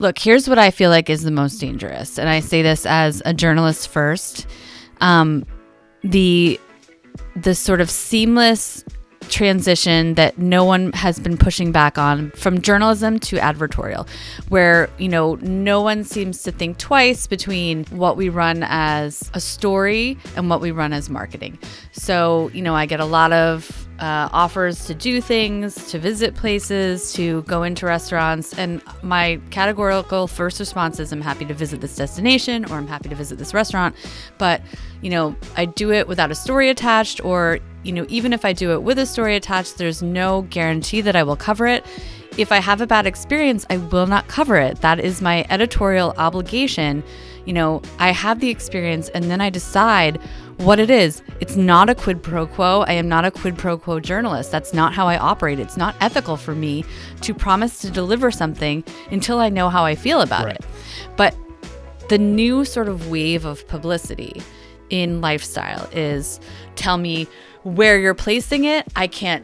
Look, here's what I feel like is the most dangerous. And I say this as a journalist first. The sort of seamless transition that no one has been pushing back on from journalism to advertorial, where, no one seems to think twice between what we run as a story and what we run as marketing. So, I get a lot of offers to do things, to visit places, to go into restaurants. And my categorical first response is I'm happy to visit this destination or I'm happy to visit this restaurant. But, I do it without a story attached, or, even if I do it with a story attached, there's no guarantee that I will cover it. If I have a bad experience, I will not cover it. That is my editorial obligation. I have the experience and then I decide what it is. It's not a quid pro quo. I am not a quid pro quo journalist. That's not how I operate. It's not ethical for me to promise to deliver something until I know how I feel about it. But the new sort of wave of publicity in lifestyle is tell me where you're placing it. I can't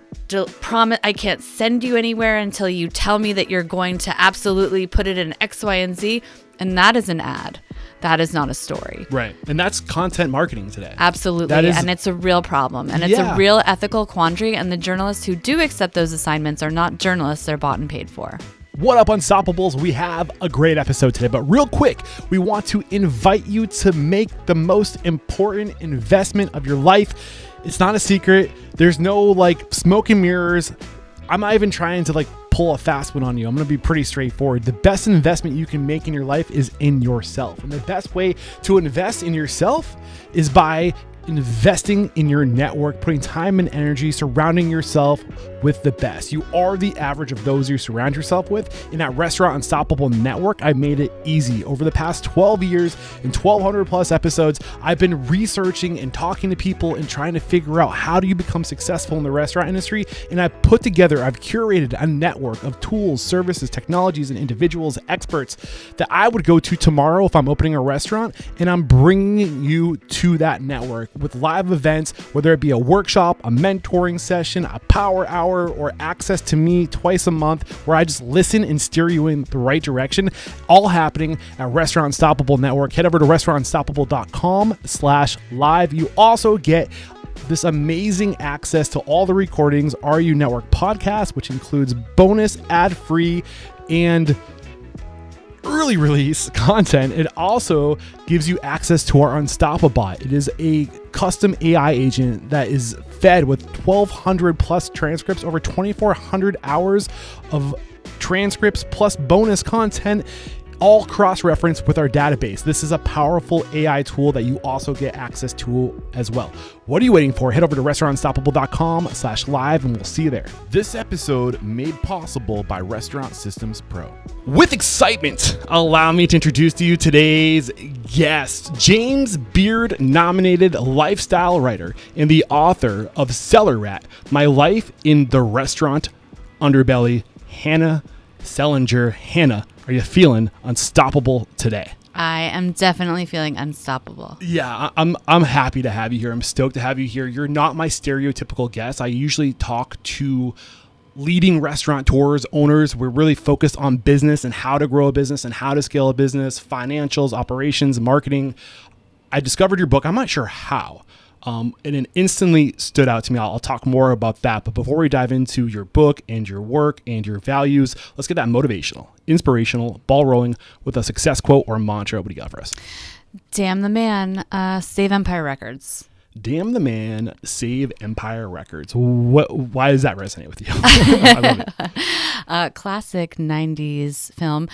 promise. I can't send you anywhere until you tell me that you're going to absolutely put it in X, Y, and Z. And that is an ad. That is not a story. Right. And that's content marketing today. Absolutely. And it's a real problem. And it's a real ethical quandary. And the journalists who do accept those assignments are not journalists. They're bought and paid for. What up, Unstoppables? We have a great episode today, but real quick, we want to invite you to make the most important investment of your life. It's not a secret. There's no smoke and mirrors. I'm not even trying to pull a fast one on you. I'm going to be pretty straightforward. The best investment you can make in your life is in yourself. And the best way to invest in yourself is by investing in your network, putting time and energy, surrounding yourself with the best. You are the average of those you surround yourself with. In that Restaurant Unstoppable network, I made it easy. Over the past 12 years and 1,200 plus episodes, I've been researching and talking to people and trying to figure out how do you become successful in the restaurant industry. And I've curated a network of tools, services, technologies, and individuals, experts that I would go to tomorrow if I'm opening a restaurant. And I'm bringing you to that network with live events, whether it be a workshop, a mentoring session, a power hour, or access to me twice a month where I just listen and steer you in the right direction, all happening at Restaurant Unstoppable Network. Head over to restaurantunstoppable.com/live. You also get this amazing access to all the recordings, RU Network podcast, which includes bonus ad-free and early release content. It also gives you access to our Unstoppabot. It is a custom AI agent that is fed with 1,200 plus transcripts, over 2,400 hours of transcripts plus bonus content, all cross-referenced with our database. This is a powerful AI tool that you also get access to as well. What are you waiting for? Head over to restaurantunstoppable.com/live and we'll see you there. This episode made possible by Restaurant Systems Pro. With excitement, allow me to introduce to you today's guest, James Beard nominated lifestyle writer and the author of Cellar Rat, My Life in the Restaurant Underbelly, Hannah Selinger. Hannah, are you feeling unstoppable today? I am definitely feeling unstoppable. Yeah, I'm happy to have you here. I'm stoked to have you here. You're not my stereotypical guest. I usually talk to leading restaurateurs, owners. We're really focused on business and how to grow a business and how to scale a business, financials, operations, marketing. I discovered your book. I'm not sure how. And it instantly stood out to me. I'll talk more about that. But before we dive into your book and your work and your values, let's get that motivational, inspirational, ball rolling with a success quote or mantra. What do you got for us? Damn the man, save Empire Records. Damn the man, save Empire Records. Why does that resonate with you? I love it. Classic 90s film.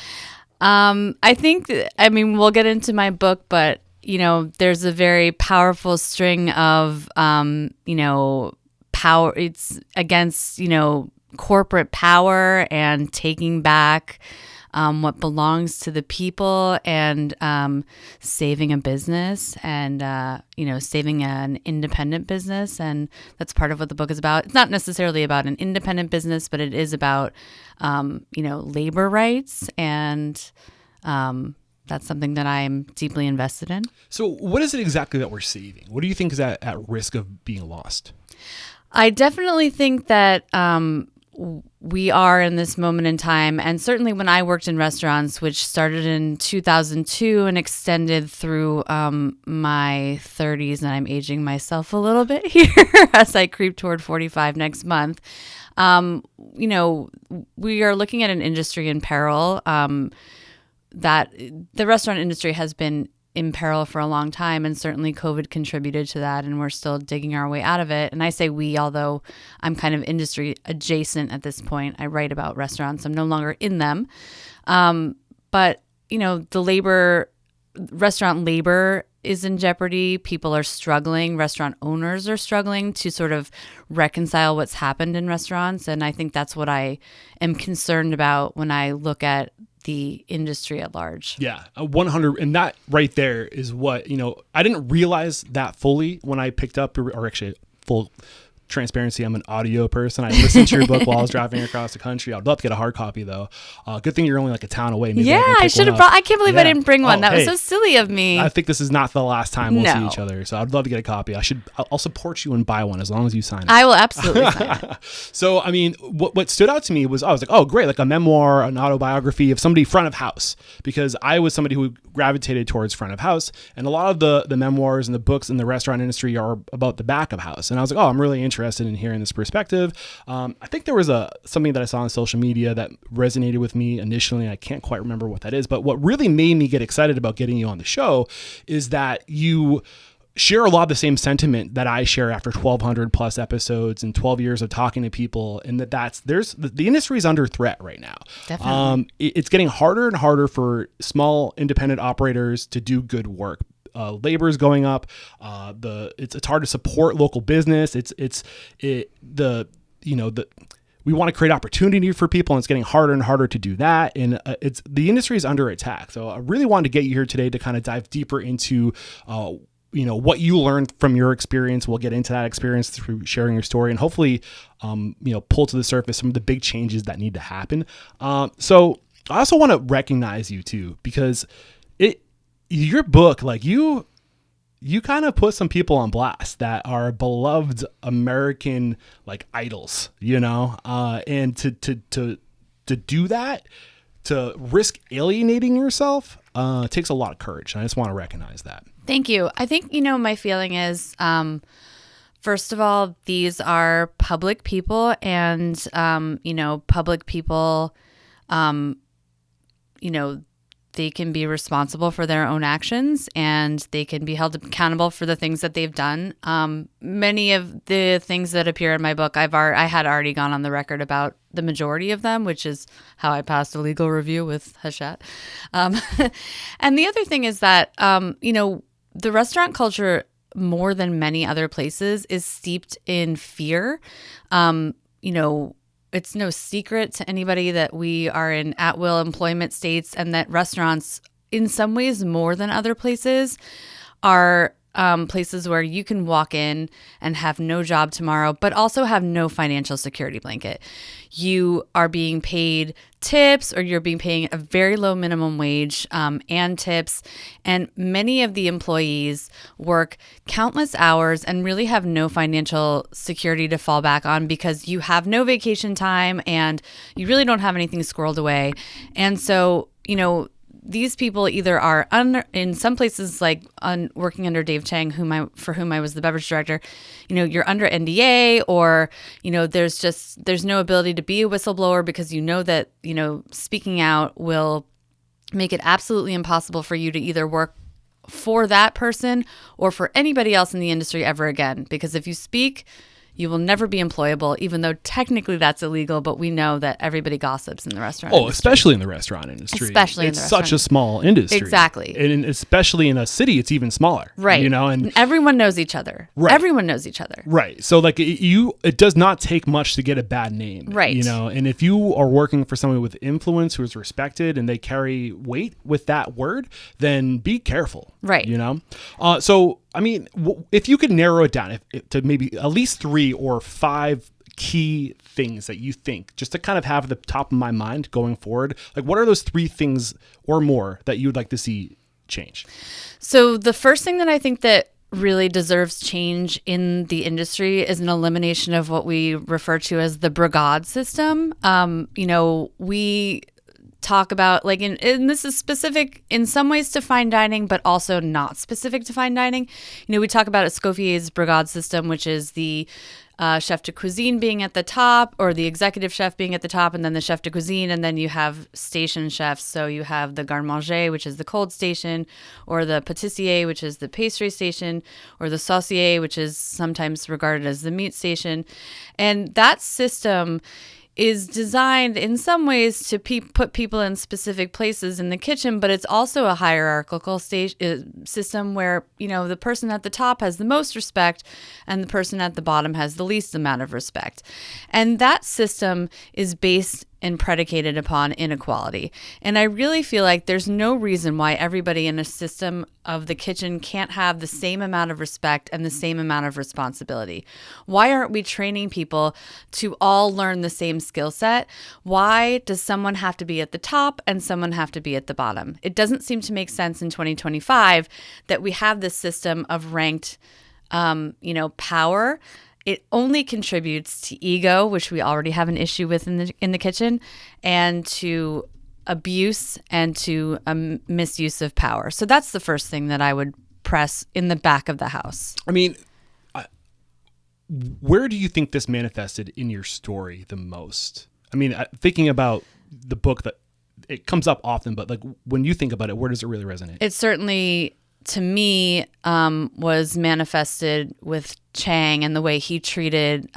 I think, we'll get into my book, but there's a very powerful string of, power. It's against, corporate power and taking back what belongs to the people and saving a business and, saving an independent business. And that's part of what the book is about. It's not necessarily about an independent business, but it is about, labor rights and that's something that I'm deeply invested in. So what is it exactly that we're saving? What do you think is at risk of being lost? I definitely think that we are in this moment in time, and certainly when I worked in restaurants, which started in 2002 and extended through my 30s, and I'm aging myself a little bit here as I creep toward 45 next month. We are looking at an industry in peril, that the restaurant industry has been in peril for a long time, and certainly COVID contributed to that, and we're still digging our way out of it. And I say we, although I'm kind of industry adjacent at this point. I write about restaurants. I'm no longer in them. But, restaurant labor is in jeopardy. People are struggling. Restaurant owners are struggling to sort of reconcile what's happened in restaurants. And I think that's what I am concerned about when I look at the industry at large. Yeah, 100. And that right there is what, I didn't realize that fully when I picked up, or actually full transparency, I'm an audio person. I listened to your book while I was driving across the country. I'd love to get a hard copy though. Good thing you're only like a town away. Maybe I should have brought. I can't believe I didn't bring one. That was so silly of me. I think this is not the last time we'll see each other, so I'd love to get a copy. I'll support you and buy one as long as you sign it. I will absolutely sign it. So I mean, what stood out to me was I was like, oh great, like a memoir, an autobiography of somebody front of house, because I was somebody who gravitated towards front of house, and a lot of the memoirs and the books in the restaurant industry are about the back of house. And I was like, oh, I'm really interested in hearing this perspective. I think there was something that I saw on social media that resonated with me initially. I can't quite remember what that is, but what really made me get excited about getting you on the show is that you share a lot of the same sentiment that I share after 1,200 plus episodes and 12 years of talking to people, and the industry is under threat right now. Definitely. It's getting harder and harder for small independent operators to do good work. Labor is going up. It's hard to support local business. We want to create opportunity for people, and it's getting harder and harder to do that. And the industry is under attack. So I really wanted to get you here today to kind of dive deeper into what you learned from your experience. We'll get into that experience through sharing your story, and hopefully pull to the surface some of the big changes that need to happen. So I also want to recognize you too, because your book, like you kind of put some people on blast that are beloved American like idols, and to do that, to risk alienating yourself, takes a lot of courage. And I just want to recognize that. Thank you. I think, my feeling is, first of all, these are public people, and, public people, they can be responsible for their own actions, and they can be held accountable for the things that they've done. Many of the things that appear in my book, I had already gone on the record about the majority of them, which is how I passed a legal review with Hachette. And the other thing is that, the restaurant culture, more than many other places, is steeped in fear. It's no secret to anybody that we are in at-will employment states, and that restaurants, in some ways more than other places, are places where you can walk in and have no job tomorrow, but also have no financial security blanket. You are being paid tips, or you're being paying a very low minimum wage and tips. And many of the employees work countless hours and really have no financial security to fall back on, because you have no vacation time and you really don't have anything squirreled away. And so, these people either are in some places, like working under Dave Chang, for whom I was the beverage director, you're under NDA, or, there's no ability to be a whistleblower, because that, speaking out will make it absolutely impossible for you to either work for that person or for anybody else in the industry ever again. Because if you speak, you will never be employable, even though technically that's illegal, but we know that everybody gossips in the restaurant industry. Especially in the restaurant industry. It's such a small industry. Exactly. And especially in a city, it's even smaller. Right. And everyone knows each other. Right. Everyone knows each other. Right. So it does not take much to get a bad name. Right. And if you are working for someone with influence who is respected and they carry weight with that word, then be careful. Right. So, I mean, if you could narrow it down to maybe at least 3 or 5 key things that you think, just to kind of have at the top of my mind going forward, like what are those 3 things or more that you would like to see change? So the first thing that I think that really deserves change in the industry is an elimination of what we refer to as the brigade system. We talk about and this is specific in some ways to fine dining, but also not specific to fine dining. We talk about Escoffier's brigade system, which is the chef de cuisine being at the top, or the executive chef being at the top, and then the chef de cuisine, and then you have station chefs. So you have the garde manger, which is the cold station, or the pâtissier, which is the pastry station, or the saucier, which is sometimes regarded as the meat station. And that system is designed in some ways to put people in specific places in the kitchen, but it's also a hierarchical system where, the person at the top has the most respect and the person at the bottom has the least amount of respect. And that system is based and predicated upon inequality. And I really feel like there's no reason why everybody in a system of the kitchen can't have the same amount of respect and the same amount of responsibility. Why aren't we training people to all learn the same skill set? Why does someone have to be at the top and someone have to be at the bottom? It doesn't seem to make sense in 2025 that we have this system of ranked, power. It only contributes to ego, which we already have an issue with in the kitchen, and to abuse and to misuse of power. So that's the first thing that I would press in the back of the house. I mean, where do you think this manifested in your story the most? I mean, thinking about the book, that it comes up often, but when you think about it, where does it really resonate? It certainly, to me, was manifested with Chang and the way he treated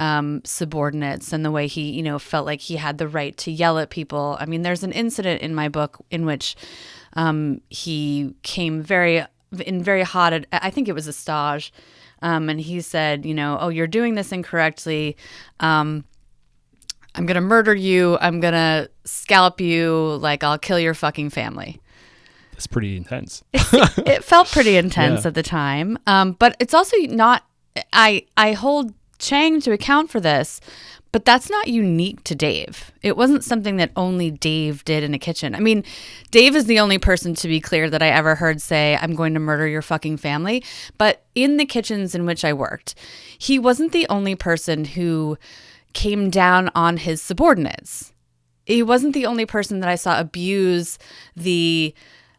subordinates and the way he, felt like he had the right to yell at people. I mean, there's an incident in my book in which he came very hot at, I think it was a stage, and he said, oh, you're doing this incorrectly. I'm going to murder you. I'm going to scalp you. I'll kill your fucking family. It's pretty intense. It felt pretty intense at the time. But it's also not, I hold Chang to account for this, but that's not unique to Dave. It wasn't something that only Dave did in a kitchen. I mean, Dave is the only person, to be clear, that I ever heard say, I'm going to murder your fucking family. But in the kitchens in which I worked, he wasn't the only person who came down on his subordinates. He wasn't the only person that I saw abuse the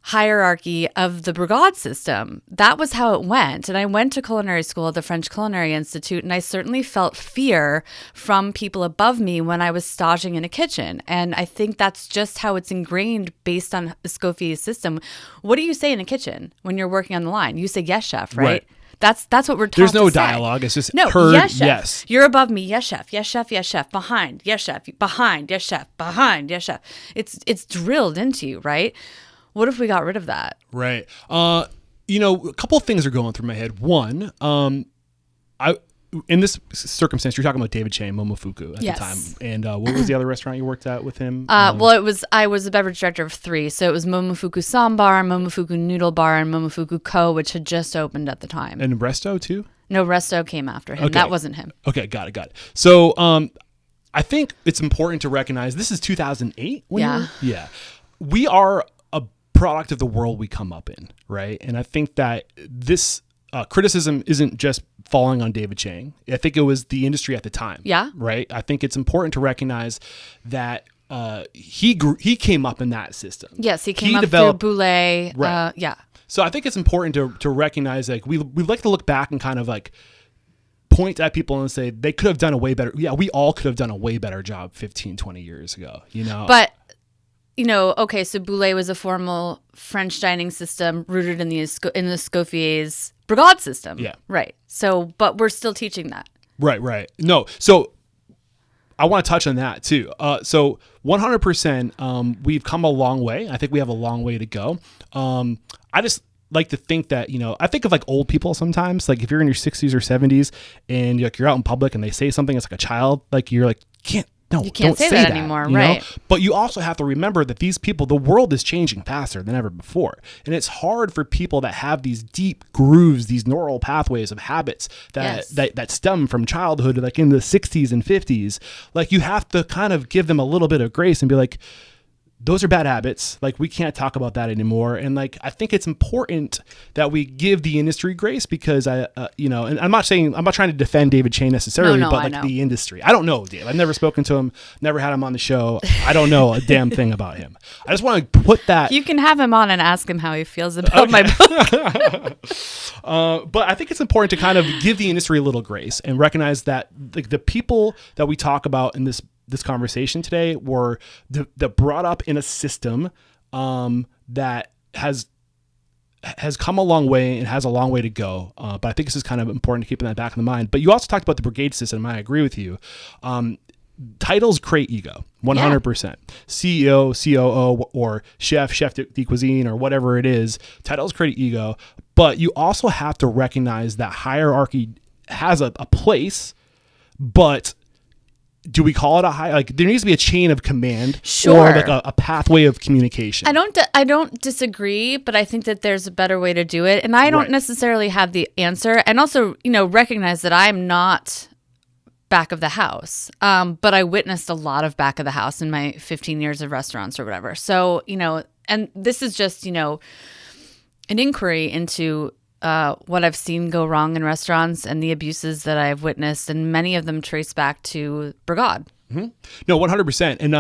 hierarchy of the brigade system. That was how it went. And I went to culinary school at the French Culinary Institute, and I certainly felt fear from people above me when I was staging in a kitchen. And I think that's just how it's ingrained based on Escoffier's system. What do you say in a kitchen when you're working on the line? You say, yes, chef, right? That's what we're taught. There's no to say. dialogue. It's just no, heard, yes, chef. Yes. You're above me, yes, chef, yes, chef, yes, chef, behind, yes, chef, behind, yes, chef, behind, yes, chef. It's drilled into you, right? What if we got rid of that? Right. A couple of things are going through my head. One, in this circumstance, you're talking about David Chang, Momofuku at the time. And what was the other restaurant you worked at with him? I was a beverage director of 3. So it was Momofuku Sambar, Momofuku Noodle Bar, and Momofuku Co., which had just opened at the time. And Resto too? No, Resto came after him. Okay. That wasn't him. Okay, got it. So I think it's important to recognize this is 2008. Yeah. We are a product of the world we come up in, right? And I think that this criticism isn't just falling on David Chang. I think it was the industry at the time. Yeah. Right? I think it's important to recognize that he came up in that system. Yes, he came up through Boulay. Right. Yeah. So I think it's important to recognize, we like to look back and kind of point at people and say they could have done a way better. Yeah, we all could have done a way better job 15, 20 years ago, But okay, so Boulay was a formal French dining system rooted in the Escoffier's brigade system. Yeah. Right. So, but we're still teaching that. Right. No, so I want to touch on that too. So 100%, we've come a long way. I think we have a long way to go. I just like to think that, I think of old people sometimes, if you're in your 60s or 70s and you're out in public and they say something as a child, you're you can't say that anymore, right? But you also have to remember that these people, the world is changing faster than ever before. And it's hard for people that have these deep grooves, these neural pathways of habits that stem from childhood, in the 60s and 50s. You have to kind of give them a little bit of grace and be those are bad habits. Like, we can't talk about that anymore. And like, I think it's important that we give the industry grace, because and I'm not trying to defend David Chang necessarily, but like the industry. I don't know Dave. I've never spoken to him, never had him on the show. I don't know a damn thing about him. I just want to put that. You can have him on and ask him how he feels about my book. But I think it's important to kind of give the industry a little grace and recognize that the people that we talk about in this conversation today were brought up in a system that has come a long way and has a long way to go. But I think this is kind of important to keep in that back in the mind. But you also talked about the brigade system. I agree with you. Titles create ego, 100%. Yeah. CEO, COO, or chef de cuisine, or whatever it is, titles create ego. But you also have to recognize that hierarchy has a place, but do we call it there needs to be a chain of command, or like a pathway of communication. I don't disagree, but I think that there's a better way to do it. And I don't necessarily have the answer. And also, recognize that I'm not back of the house. But I witnessed a lot of back of the house in my 15 years of restaurants or whatever. So, and this is just, an inquiry into what I've seen go wrong in restaurants and the abuses that I've witnessed, and many of them trace back to brigade. Mm-hmm. No, 100%. And,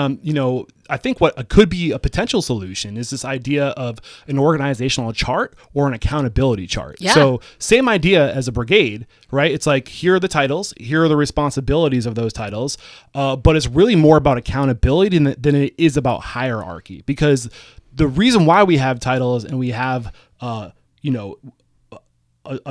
I think what could be a potential solution is this idea of an organizational chart or an accountability chart. Yeah. So same idea as a brigade, right? It's like, here are the titles, here are the responsibilities of those titles. But it's really more about accountability than it is about hierarchy, because the reason why we have titles and we have, a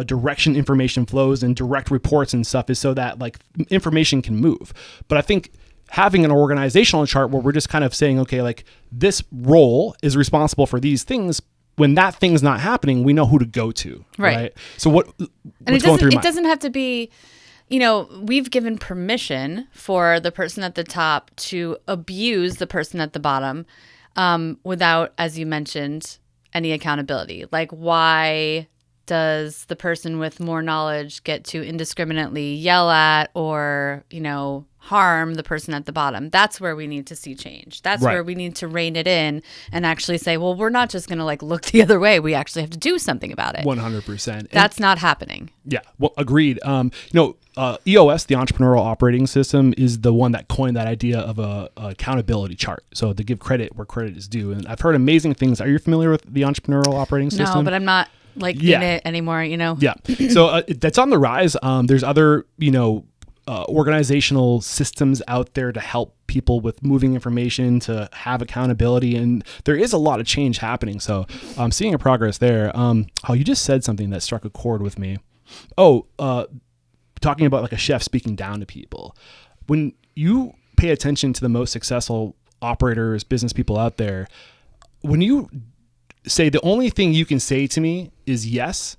direction information flows and direct reports and stuff is so that like information can move. But I think having an organizational chart where we're just kind of saying, okay, like this role is responsible for these things. When that thing's not happening, we know who to go to. Right. So it doesn't have to be, we've given permission for the person at the top to abuse the person at the bottom, without, as you mentioned, any accountability. Like, why does the person with more knowledge get to indiscriminately yell at or, harm the person at the bottom? That's where we need to see change. That's where we need to rein it in and actually say, well, we're not just going to look the other way. We actually have to do something about it. 100%. That's not happening. Yeah. Well, agreed. EOS, the Entrepreneurial Operating System, is the one that coined that idea of a accountability chart. So to give credit where credit is due. And I've heard amazing things. Are you familiar with the Entrepreneurial Operating System? No, but I'm not in it anymore, Yeah. So that's on the rise. There's other, organizational systems out there to help people with moving information, to have accountability. And there is a lot of change happening. So I'm seeing a progress there. You just said something that struck a chord with me. Talking about like a chef speaking down to people. When you pay attention to the most successful operators, business people out there, when you say the only thing you can say to me is yes,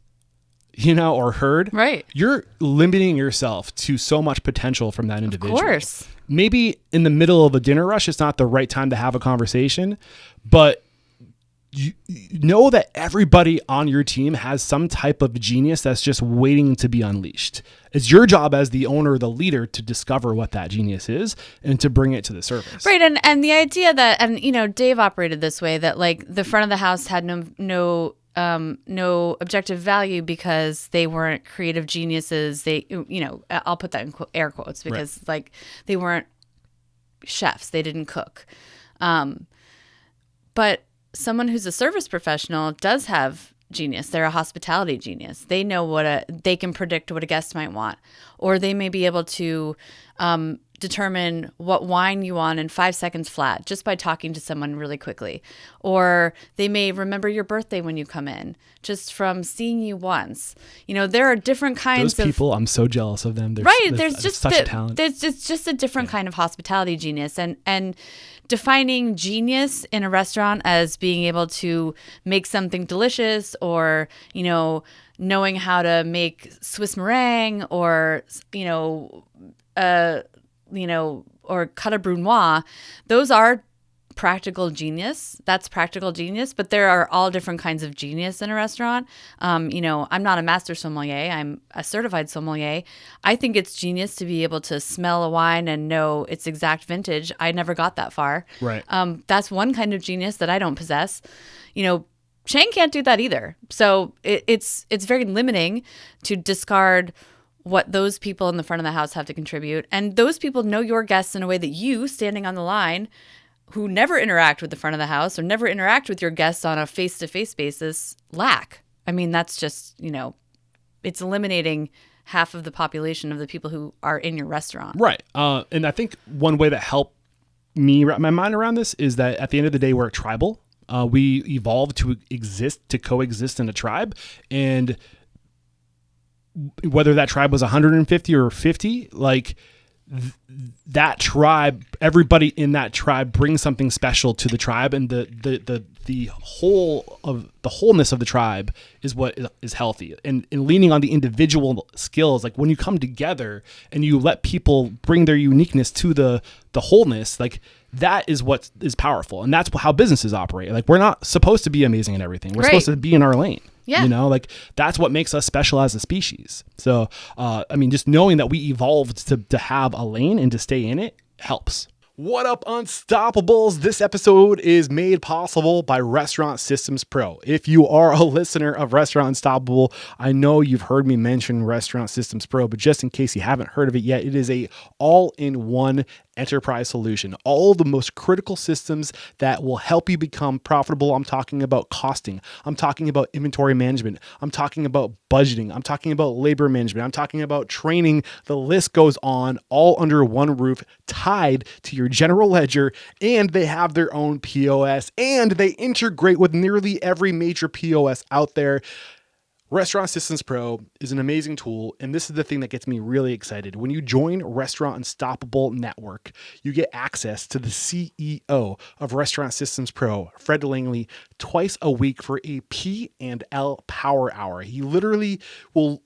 or heard, right, you're limiting yourself to so much potential from that individual. Of course. Maybe in the middle of a dinner rush, it's not the right time to have a conversation, but you know that everybody on your team has some type of genius that's just waiting to be unleashed. It's your job as the owner, the leader, to discover what that genius is and to bring it to the surface. Right. And the idea that, and Dave operated this way, that like the front of the house had no objective value because they weren't creative geniuses. They, I'll put that in air quotes because like they weren't chefs. They didn't cook. But someone who's a service professional does have genius. They're a hospitality genius. They know they can predict what a guest might want, or they may be able to determine what wine you want in 5 seconds flat just by talking to someone really quickly. Or they may remember your birthday when you come in just from seeing you once. There are different kinds of people. I'm so jealous of them. There's just such a talent. There's just a different kind of hospitality genius, and defining genius in a restaurant as being able to make something delicious, or knowing how to make Swiss meringue, or or cut a brunoise, those are practical genius. That's practical genius, but there are all different kinds of genius in a restaurant. I'm not a master sommelier. I'm a certified sommelier. I think it's genius to be able to smell a wine and know its exact vintage. I never got that far. Right. That's one kind of genius that I don't possess. Chang can't do that either. So it's very limiting to discard what those people in the front of the house have to contribute. And those people know your guests in a way that you, standing on the line, who never interact with the front of the house or never interact with your guests on a face-to-face basis, lack. I mean, that's just, it's eliminating half of the population of the people who are in your restaurant. Right. And I think one way that helped me wrap my mind around this is that at the end of the day, we're tribal. We evolved to coexist in a tribe. And whether that tribe was 150 or 50, that tribe, everybody in that tribe brings something special to the tribe, and the wholeness of the tribe is what is healthy. And leaning on the individual skills, like when you come together and you let people bring their uniqueness to the wholeness, that is what is powerful. And that's how businesses operate. We're not supposed to be amazing in everything. We're supposed to be in our lane. Yeah. That's what makes us special as a species. So, just knowing that we evolved to have a lane and to stay in it helps. What up, Unstoppables? This episode is made possible by Restaurant Systems Pro. If you are a listener of Restaurant Unstoppable, I know you've heard me mention Restaurant Systems Pro, but just in case you haven't heard of it yet, it is a all-in-one enterprise solution. All the most critical systems that will help you become profitable. I'm talking about costing. I'm talking about inventory management. I'm talking about budgeting. I'm talking about labor management. I'm talking about training. The list goes on, all under one roof, tied to your general ledger, and they have their own POS, and they integrate with nearly every major POS out there. Restaurant Systems Pro is an amazing tool, and this is the thing that gets me really excited. When you join Restaurant Unstoppable Network, you get access to the CEO of Restaurant Systems Pro, Fred Langley, twice a week for a P&L Power Hour. He literally will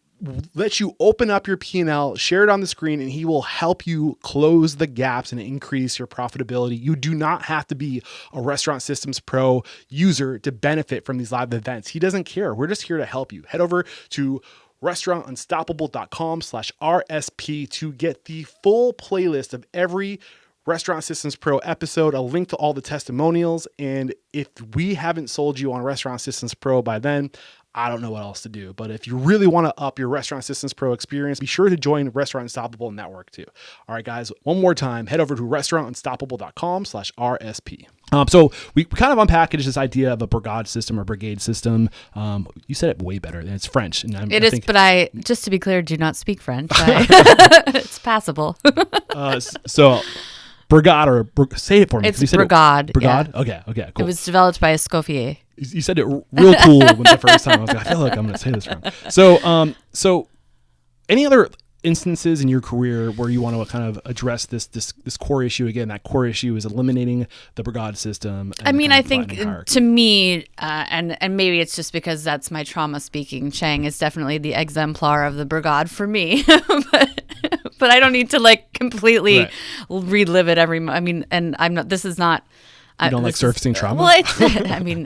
let you open up your P&L, share it on the screen, and he will help you close the gaps and increase your profitability. You do not have to be a Restaurant Systems Pro user to benefit from these live events. He doesn't care. We're just here to help you. Head over to restaurantunstoppable.com/RSP to get the full playlist of every Restaurant Systems Pro episode, a link to all the testimonials. And if we haven't sold you on Restaurant Systems Pro by then, I don't know what else to do. But if you really want to up your Restaurant Systems Pro experience, be sure to join Restaurant Unstoppable Network too. All right, guys, one more time, head over to restaurantunstoppable.com/RSP. So we kind of unpackaged this idea of a brigade system or brigade system. You said it way better. It's French. And it is, but I, just to be clear, do not speak French. It's passable. So brigade, say it for me. It's brigade. Brigade? Yeah. Okay, cool. It was developed by Escoffier. You said it real cool the first time. I was like, I feel like I'm going to say this wrong. So any other instances in your career where you want to kind of address this core issue? Again, that core issue is eliminating the brigade system. I mean, I think to me, and maybe it's just because that's my trauma speaking, Chang is definitely the exemplar of the brigade for me. But I don't need to completely relive it and I'm not, this is not. You don't like surfacing trauma? Well,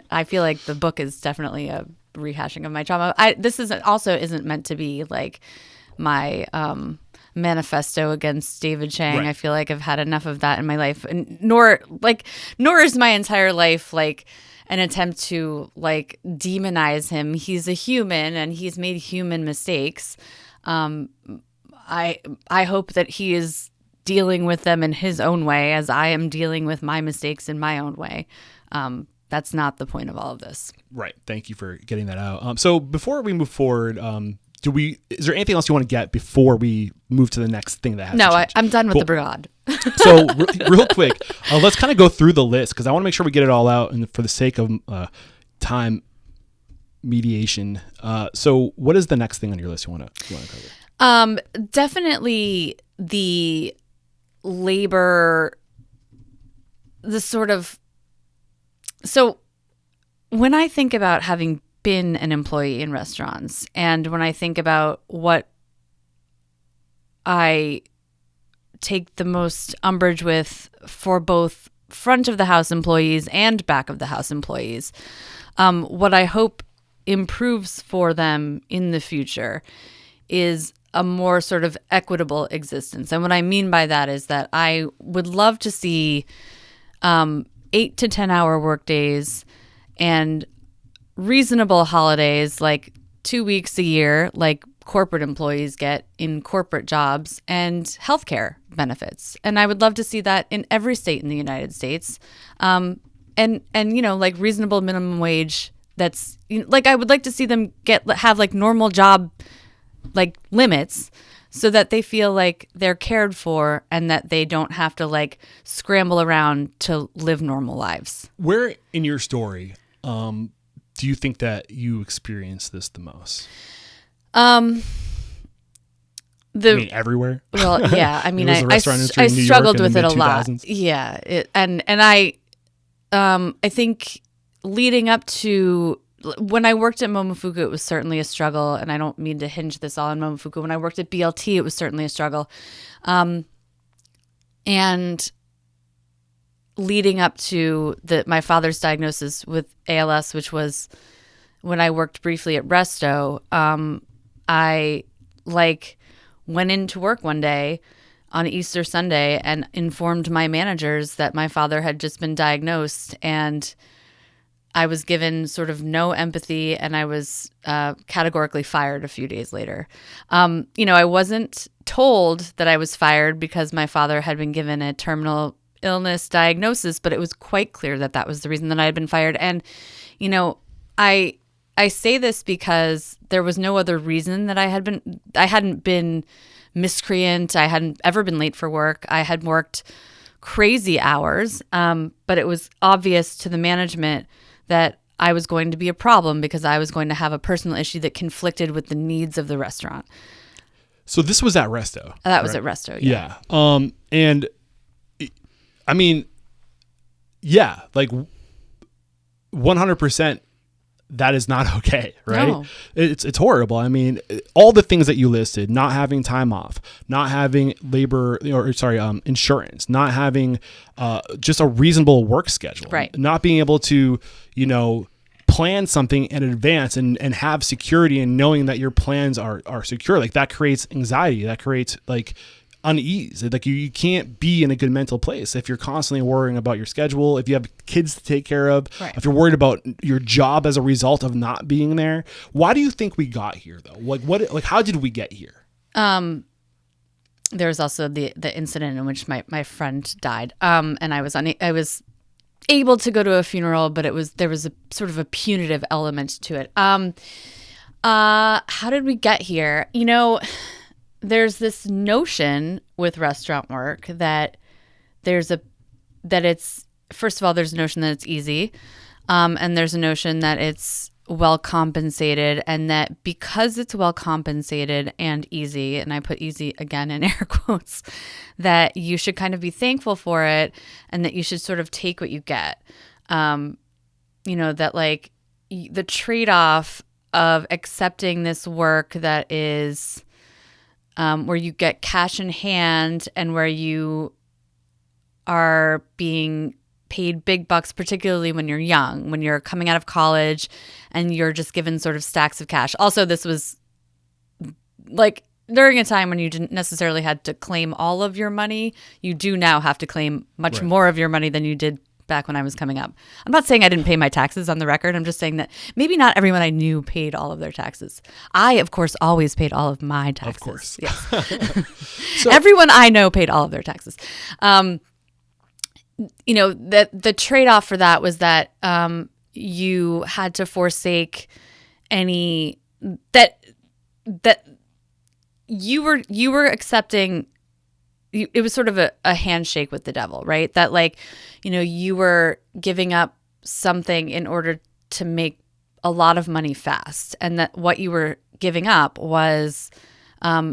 I feel like the book is definitely a rehashing of my trauma. This isn't meant to be my manifesto against David Chang. Right. I feel like I've had enough of that in my life, and nor is my entire life an attempt to demonize him. He's a human and he's made human mistakes. I hope that he is dealing with them in his own way as I am dealing with my mistakes in my own way. That's not the point of all of this. Right. Thank you for getting that out. So before we move forward, is there anything else you want to get before we move to the next thing that has to change? I'm done with the brigade. So real quick, let's kind of go through the list because I want to make sure we get it all out, and for the sake of time mediation. So what is the next thing on your list you want to cover? Definitely the labor, so when I think about having been an employee in restaurants, and when I think about what I take the most umbrage with for both front of the house employees and back of the house employees. What I hope improves for them in the future is a more sort of equitable existence. And what I mean by that is that I would love to see 8 to 10 hour work days and reasonable holidays, like 2 weeks a year, like corporate employees get in corporate jobs, and healthcare benefits. And I would love to see that in every state in the United States. And like reasonable minimum wage. That's like, I would like to see them have like normal job like limits, so that they feel like they're cared for and that they don't have to like scramble around to live normal lives. Where in your story do you think that you experienced this the most? I mean, everywhere. Well, yeah. I mean, I struggled with it a lot. Yeah. And I think leading up to when I worked at Momofuku, it was certainly a struggle. And I don't mean to hinge this all on Momofuku. When I worked at BLT, it was certainly a struggle. And leading up to my father's diagnosis with ALS, which was when I worked briefly at Resto, I went into work one day on Easter Sunday and informed my managers that my father had just been diagnosed, and I was given sort of no empathy, and I was categorically fired a few days later. I wasn't told that I was fired because my father had been given a terminal illness diagnosis, but it was quite clear that that was the reason that I had been fired. And, I say this because there was no other reason that I hadn't been miscreant. I hadn't ever been late for work. I had worked crazy hours, but it was obvious to the management that I was going to be a problem because I was going to have a personal issue that conflicted with the needs of the restaurant. So this was at Resto. That was at Resto. Yeah. And I mean, yeah, like 100%. That is not okay, right? No. It's horrible. I mean, all the things that you listed, not having time off, not having insurance, not having just a reasonable work schedule, right? Not being able to, plan something in advance and have security and knowing that your plans are secure. Like that creates anxiety. That creates like unease. Like you can't be in a good mental place if you're constantly worrying about your schedule, if you have kids to take care of, right. If you're worried about your job as a result of not being there. Why do you think we got here though? How did we get here? There was also the incident in which my friend died. And I was able to go to a funeral, but there was a sort of a punitive element to it. How did we get here? There's this notion with restaurant work that it's, first of all, there's a notion that it's easy. And there's a notion that it's well compensated, and that because it's well compensated and easy, and I put easy again in air quotes, that you should kind of be thankful for it and that you should sort of take what you get. That like the trade-off of accepting this work that is where you get cash in hand and where you are being paid big bucks, particularly when you're young, when you're coming out of college and you're just given sort of stacks of cash. Also, this was like during a time when you didn't necessarily had to claim all of your money. You do now have to claim much more of your money than you did back when I was coming up. I'm not saying I didn't pay my taxes on the record. I'm just saying that maybe not everyone I knew paid all of their taxes. I, of course, always paid all of my taxes. Of course. Yes. So, everyone I know paid all of their taxes. That the trade-off for that was that you had to forsake any that you were accepting. It was sort of a handshake with the devil, right? That you were giving up something in order to make a lot of money fast, and that what you were giving up was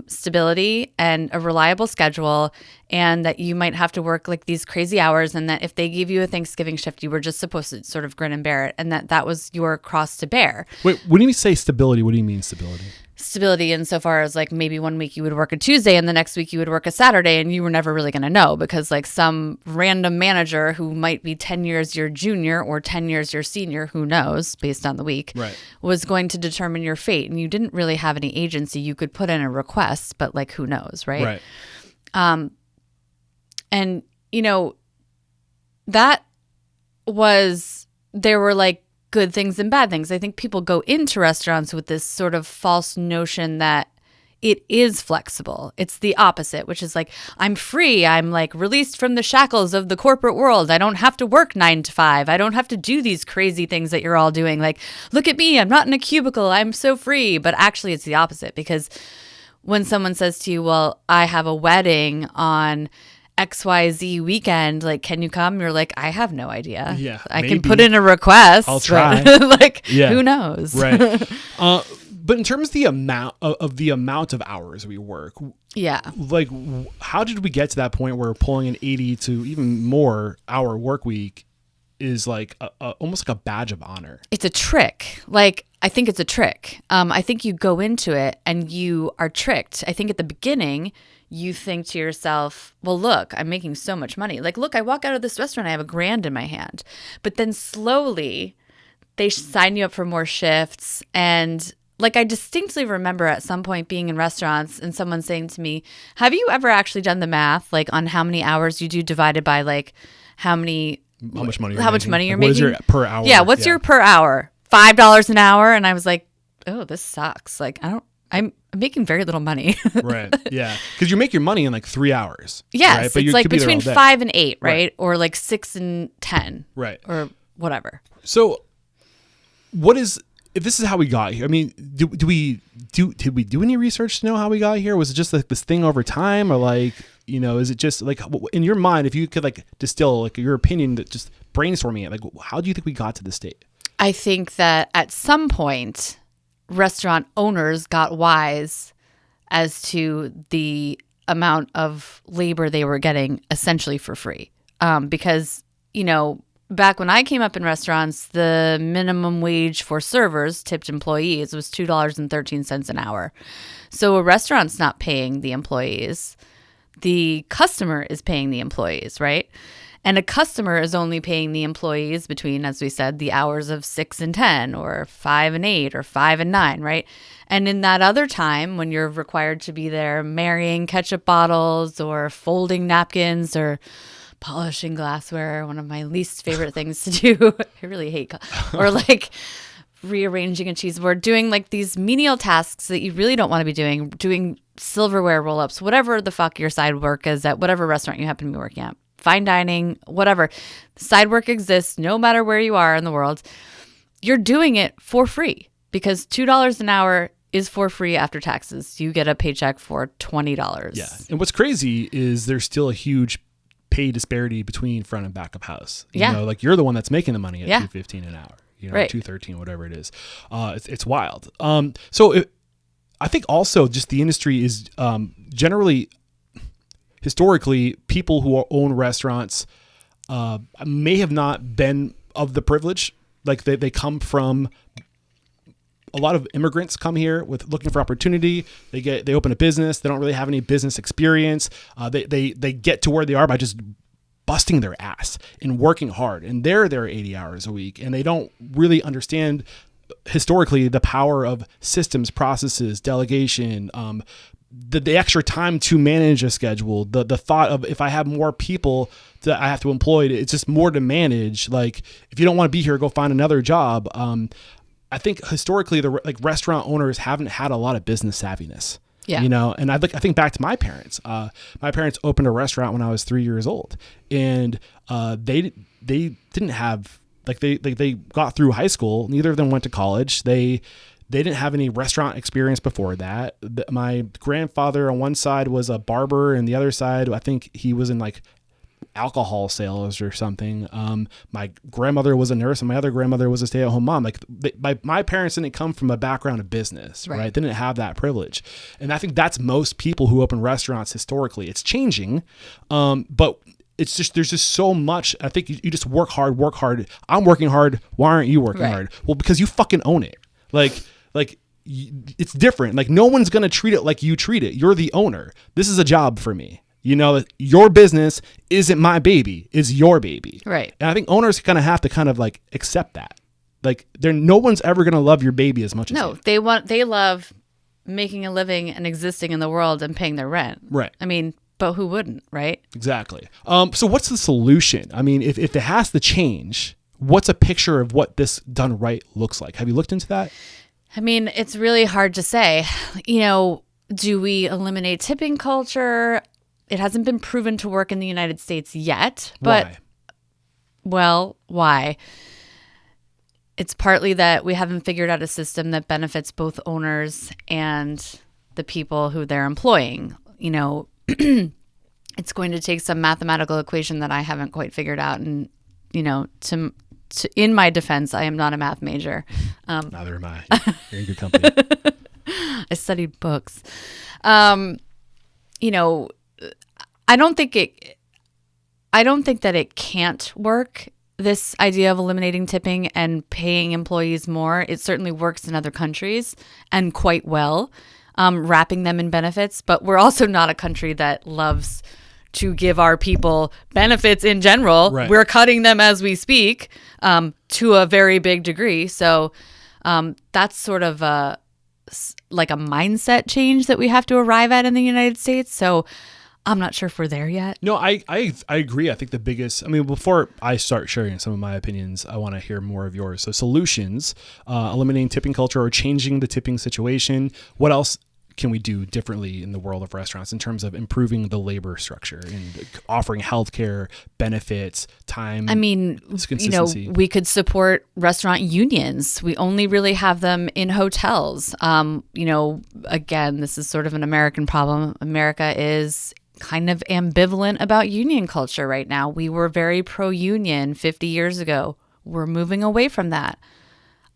stability and a reliable schedule, and that you might have to work like these crazy hours, and that if they gave you a Thanksgiving shift, you were just supposed to sort of grin and bear it, and that was your cross to bear. Wait, when you say stability, what do you mean stability? stability insofar as like maybe one week you would work a Tuesday and the next week you would work a Saturday, and you were never really going to know because like some random manager who might be 10 years your junior or 10 years your senior, who knows, based on the week, was going to determine your fate. And you didn't really have any agency. You could put in a request, but like who knows, right? And you know, that was, there were like good things and bad things. I think people go into restaurants with this sort of false notion that it is flexible. It's the opposite, which is like, I'm free. I'm like released from the shackles of the corporate world. I don't have to work 9 to 5. I don't have to do these crazy things that you're all doing. Like, look at me. I'm not in a cubicle. I'm so free. But actually it's the opposite, because when someone says to you, well, I have a wedding on XYZ weekend, like, can you come? You're like, I have no idea. Yeah, I can put in a request. I'll try. Like, who knows? Right. But in terms of the amount of hours we work, like, how did we get to that point where pulling an 80 to even more hour work week is like almost like a badge of honor? It's a trick. Like, I think it's a trick. I think you go into it and you are tricked. I think at the beginning, you think to yourself, well, look, I'm making so much money. Like, look, I walk out of this restaurant, I have $1,000 in my hand. But then slowly they sign you up for more shifts. And like, I distinctly remember at some point being in restaurants and someone saying to me, have you ever actually done the math, like on how many hours you do divided by like how much money you're making? What is your per hour? Yeah. What's your per hour? $5 an hour. And I was like, oh, this sucks. Like, I'm making very little money. Right. Yeah. Because you make your money in like 3 hours. Yes. Right? But it's like between 5 and 8, right? Or like 6 and 10. Right. Or whatever. So if this is how we got here, I mean, did we do any research to know how we got here? Was it just like this thing over time, or like, you know, is it just like in your mind, if you could like distill like your opinion, that just brainstorming it, like how do you think we got to this state? I think that at some point, restaurant owners got wise as to the amount of labor they were getting essentially for free. Because, you know, back when I came up in restaurants, the minimum wage for servers, tipped employees, was $2.13 an hour. So a restaurant's not paying the employees. The customer is paying the employees, right? And a customer is only paying the employees between, as we said, the hours of 6 and 10 or 5 and 8 or 5 and 9, right? And in that other time when you're required to be there marrying ketchup bottles or folding napkins or polishing glassware, one of my least favorite things to do. I really hate, or like rearranging a cheese board, doing like these menial tasks that you really don't want to be doing silverware roll-ups, whatever the fuck your side work is at whatever restaurant you happen to be working at. Fine dining, whatever. Side work exists no matter where you are in the world. You're doing it for free because $2 an hour is for free after taxes. You get a paycheck for $20. Yeah. And what's crazy is there's still a huge pay disparity between front and back of house. You know, like you're the one that's making the money at $2.15 an hour, you know, $2.13, whatever it is. It's wild. I think also just the industry is generally, historically, people who own restaurants may have not been of the privilege. Like they come from, a lot of immigrants come here with looking for opportunity. They open a business. They don't really have any business experience. They get to where they are by just busting their ass and working hard. And they're there 80 hours a week, and they don't really understand historically the power of systems, processes, delegation, the extra time to manage a schedule, the thought of, if I have more people that I have to employ, it's just more to manage. Like, if you don't want to be here, go find another job. I think historically, the restaurant owners haven't had a lot of business savviness. Yeah. You know, and I think back to my parents. My parents opened a restaurant when I was 3 years old, and they didn't have, like, they got through high school. Neither of them went to college. They didn't have any restaurant experience before that. My grandfather on one side was a barber, and the other side, I think he was in like alcohol sales or something. My grandmother was a nurse, and my other grandmother was a stay-at-home mom. Like, my parents didn't come from a background of business, right? They didn't have that privilege. And I think that's most people who open restaurants historically. It's changing, but it's just, there's just so much. I think you just work hard. I'm working hard. Why aren't you working hard? Well, because you fucking own it. Like it's different. Like no one's going to treat it like you treat it. You're the owner. This is a job for me. You know, your business isn't my baby, is your baby. Right. And I think owners kind of have to kind of like accept that. Like no one's ever going to love your baby as much as you. They love making a living and existing in the world and paying their rent. Right. I mean, but who wouldn't, right? Exactly. So what's the solution? I mean, if it has to change, what's a picture of what this done right looks like? Have you looked into that? I mean, it's really hard to say. You know, do we eliminate tipping culture? It hasn't been proven to work in the United States yet. But, why? Well, why? It's partly that we haven't figured out a system that benefits both owners and the people who they're employing. You know, it's going to take some mathematical equation that I haven't quite figured out. And, you know, in my defense, I am not a math major. Neither am I. You're in good company. I studied books. You know, I don't think that it can't work. This idea of eliminating tipping and paying employees more, it certainly works in other countries and quite well, wrapping them in benefits. But we're also not a country that loves to give our people benefits in general. Right. We're cutting them as we speak, to a very big degree. So that's sort of like a mindset change that we have to arrive at in the United States. So I'm not sure if we're there yet. No, I agree. I think the biggest, I mean, before I start sharing some of my opinions, I want to hear more of yours. So solutions, eliminating tipping culture or changing the tipping situation. What else can we do differently in the world of restaurants in terms of improving the labor structure and offering healthcare, benefits, time? I mean, you know, we could support restaurant unions. We only really have them in hotels. You know, again, this is sort of an American problem. America is kind of ambivalent about union culture right now. We were very pro-union 50 years ago. We're moving away from that.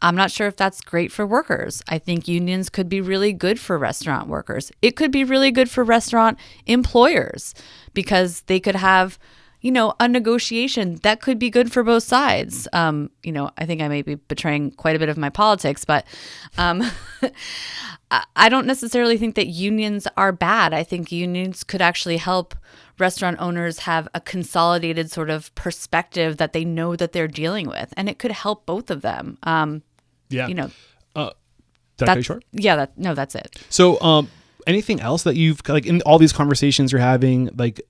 I'm not sure if that's great for workers. I think unions could be really good for restaurant workers. It could be really good for restaurant employers because they could have, you know, a negotiation that could be good for both sides. You know, I think I may be betraying quite a bit of my politics, but I don't necessarily think that unions are bad. I think unions could actually help restaurant owners have a consolidated sort of perspective that they know that they're dealing with, and it could help both of them. Yeah. You know, did I cut you short? Yeah. That's it. So, anything else that you've like in all these conversations you're having, like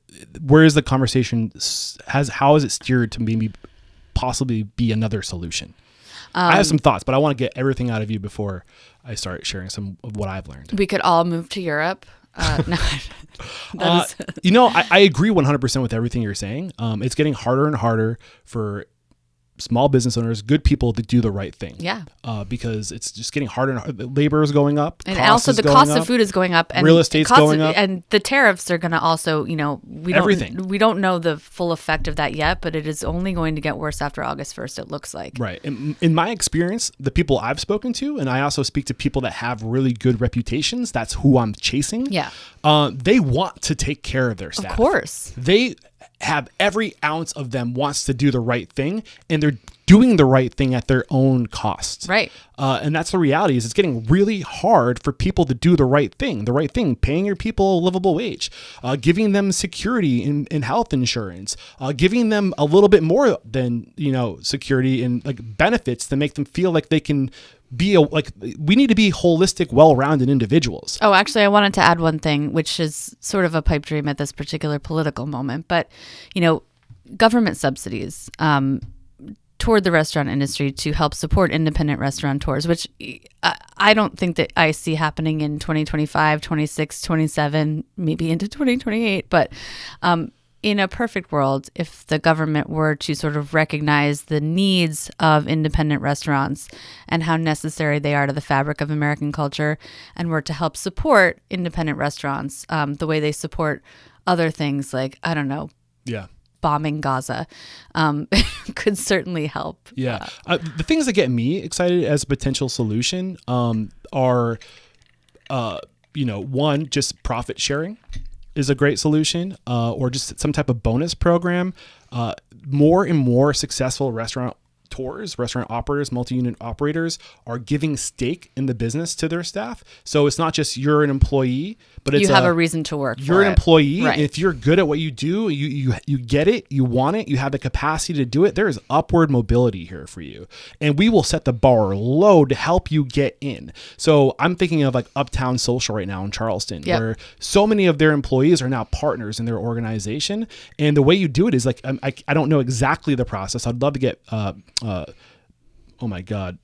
where is the conversation how is it steered to maybe possibly be another solution? I have some thoughts, but I want to get everything out of you before I start sharing some of what I've learned. We could all move to Europe. No. You know, I agree 100% with everything you're saying. It's getting harder and harder for small business owners, good people to do the right thing. Yeah. Because it's just getting harder and harder. Labor is going up. And also the cost of food is going up. And real estate's going up. And the tariffs are going to also, you know, we don't know the full effect of that yet, but it is only going to get worse after August 1st, it looks like. Right. In my experience, the people I've spoken to, and I also speak to people that have really good reputations, that's who I'm chasing. Yeah. They want to take care of their staff. Of course. They have every ounce of them wants to do the right thing, and they're doing the right thing at their own cost. Right. And that's the reality is it's getting really hard for people to do the right thing, paying your people a livable wage, giving them security in health insurance, giving them a little bit more than, you know, security and like benefits to make them feel like they can be we need to be holistic, well-rounded individuals. Oh, actually, I wanted to add one thing, which is sort of a pipe dream at this particular political moment. But, you know, government subsidies toward the restaurant industry to help support independent restaurateurs, which I don't think that I see happening in 2025, 26, 27, maybe into 2028. But in a perfect world, if the government were to sort of recognize the needs of independent restaurants and how necessary they are to the fabric of American culture and were to help support independent restaurants the way they support other things like, I don't know, bombing Gaza, could certainly help. Yeah. The things that get me excited as a potential solution are, you know, one, just profit sharing is a great solution, or just some type of bonus program. More and more successful restaurateurs restaurateurs, restaurant operators, multi-unit operators are giving stake in the business to their staff. So it's not just you're an employee, but it's you have a reason to work. You're an employee. Right. And if you're good at what you do, you get it, you want it, you have the capacity to do it. There is upward mobility here for you. And we will set the bar low to help you get in. So I'm thinking of like Uptown Social right now in Charleston, where so many of their employees are now partners in their organization. And the way you do it is like, I don't know exactly the process. I'd love to get, oh my God,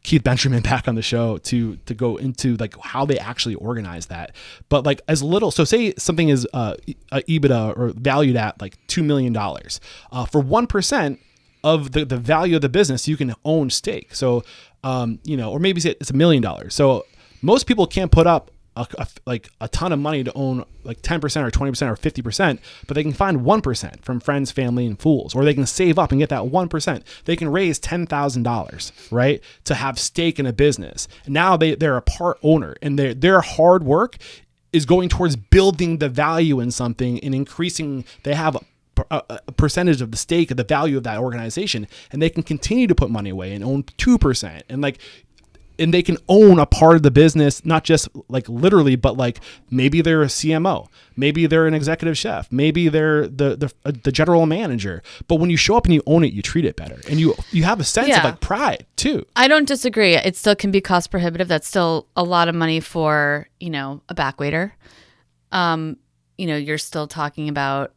Keith Benjamin back on the show to go into like how they actually organize that. But like as little, so say something is EBITDA or valued at like $2 million. For 1% of the value of the business, you can own stake. So, or maybe say it's $1 million. So most people can't put up a ton of money to own like 10% or 20% or 50%, but they can find 1% from friends, family, and fools, or they can save up and get that 1%. They can raise $10,000, right, to have stake in a business. And now they're a part owner, and their hard work is going towards building the value in something and increasing. They have a percentage of the stake of the value of that organization, and they can continue to put money away and own 2%. And they can own a part of the business, not just like literally, but like maybe they're a CMO, maybe they're an executive chef, maybe they're the general manager. But when you show up and you own it, you treat it better, and you have a sense of like pride too. I don't disagree. It still can be cost prohibitive. That's still a lot of money for a back waiter. You're still talking about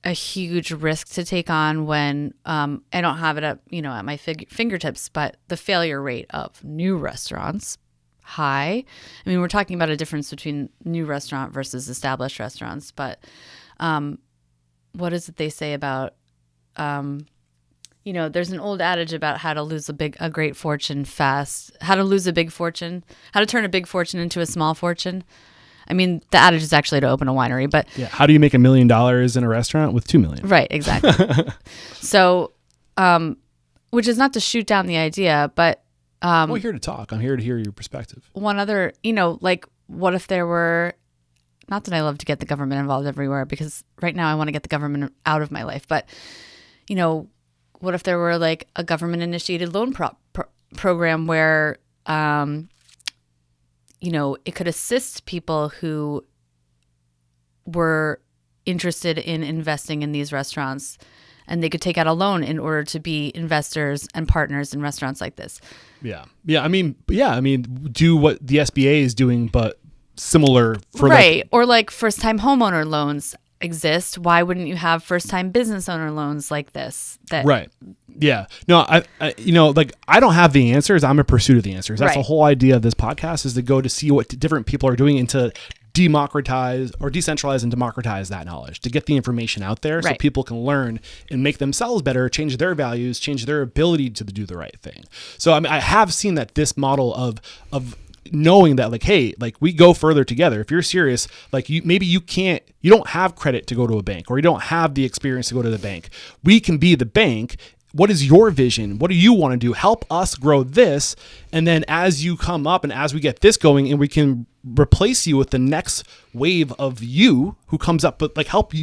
a huge risk to take on when I don't have it at my fingertips, but the failure rate of new restaurants high. I mean, we're talking about a difference between new restaurant versus established restaurants, but what is it they say about there's an old adage about how to lose a great fortune fast, how to turn a big fortune into a small fortune. I mean, the adage is actually to open a winery, but how do you make $1 million in a restaurant with $2 million? Right, exactly. So, which is not to shoot down the idea, but we're here to talk. I'm here to hear your perspective. One other, like, what if there were? Not that I love to get the government involved everywhere, because right now I want to get the government out of my life. But what if there were like a government-initiated loan program where it could assist people who were interested in investing in these restaurants, and they could take out a loan in order to be investors and partners in restaurants like this. Yeah. I mean, do what the SBA is doing, but similar for right. Or like first-time homeowner loans exist. Why wouldn't you have first-time business owner loans like this? Right. Yeah. No, I don't have the answers. I'm in pursuit of the answers. That's the whole idea of this podcast, is to go to see what different people are doing and to democratize or decentralize and democratize that knowledge, to get the information out there so people can learn and make themselves better, change their values, change their ability to do the right thing. So I mean, I have seen that this model of knowing that like, hey, like we go further together. If you're serious, like you don't have credit to go to a bank, or you don't have the experience to go to the bank. We can be the bank. What is your vision? What do you want to do? Help us grow this. And then as you come up and as we get this going, and we can replace you with the next wave of you who comes up, but like help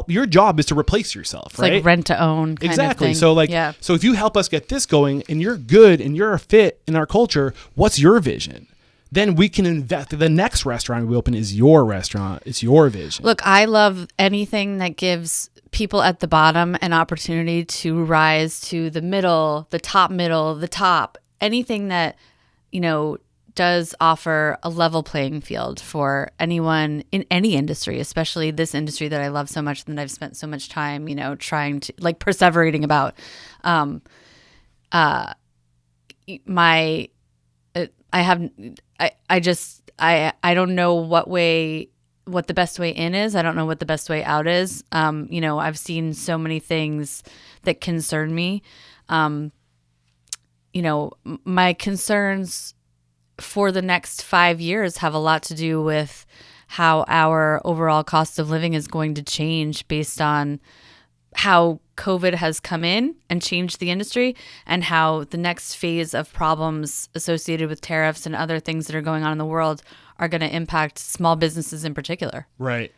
your job is to replace yourself, it's right? Like rent to own kind exactly. of thing. So like, so if you help us get this going and you're good and you're a fit in our culture, what's your vision? Then we can invest. The next restaurant we open is your restaurant. It's your vision. Look, I love anything that gives people at the bottom an opportunity to rise to the middle, the top. Anything that, does offer a level playing field for anyone in any industry, especially this industry that I love so much and that I've spent so much time, trying to like perseverating about. I don't know what the best way in is. I don't know what the best way out is. I've seen so many things that concern me. My concerns for the next 5 years have a lot to do with how our overall cost of living is going to change based on how COVID has come in and changed the industry, and how the next phase of problems associated with tariffs and other things that are going on in the world are going to impact small businesses in particular. Right.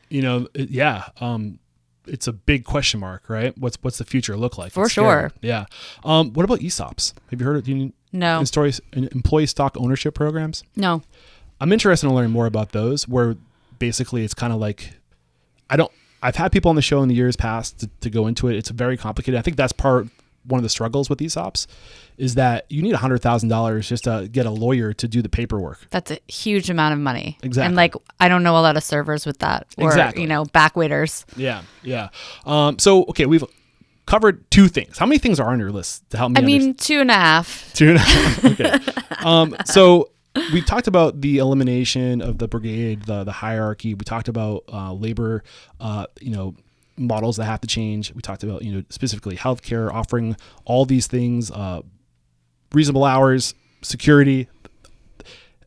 it's a big question mark, right? What's the future look like? For It's scary. sure. Yeah. What about ESOPs? Have you heard of No. employee stock ownership programs? No. I'm interested in learning more about those, where basically it's kind of like, I've had people on the show in the years past to go into it. It's very complicated. I think that's one of the struggles with ESOPs is that you need $100,000 just to get a lawyer to do the paperwork. That's a huge amount of money. Exactly. And like, I don't know a lot of servers with that or, Exactly. back waiters. Yeah. Yeah. So, okay, we've covered 2 things. How many things are on your list to help me? 2.5. 2.5. Okay. So we talked about the elimination of the brigade, the hierarchy. We talked about labor, models that have to change. We talked about, specifically healthcare, offering all these things, reasonable hours, security.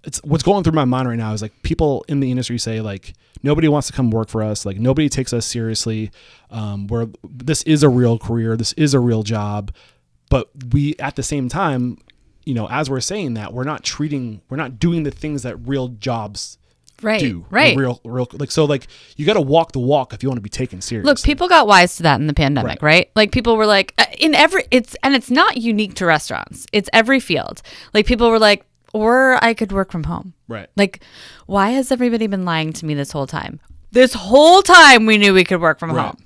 It's what's going through my mind right now is like people in the industry say like, nobody wants to come work for us. Like nobody takes us seriously. Where this is a real career. This is a real job. But we, at the same time, as we're saying that, we're not doing the things that real jobs do. Right. Real, so you got to walk the walk if you want to be taken seriously. Look, people got wise to that in the pandemic, right? Like people were like it's not unique to restaurants. It's every field. Like people were like, or I could work from home. Right. Like, why has everybody been lying to me this whole time? This whole time we knew we could work from home.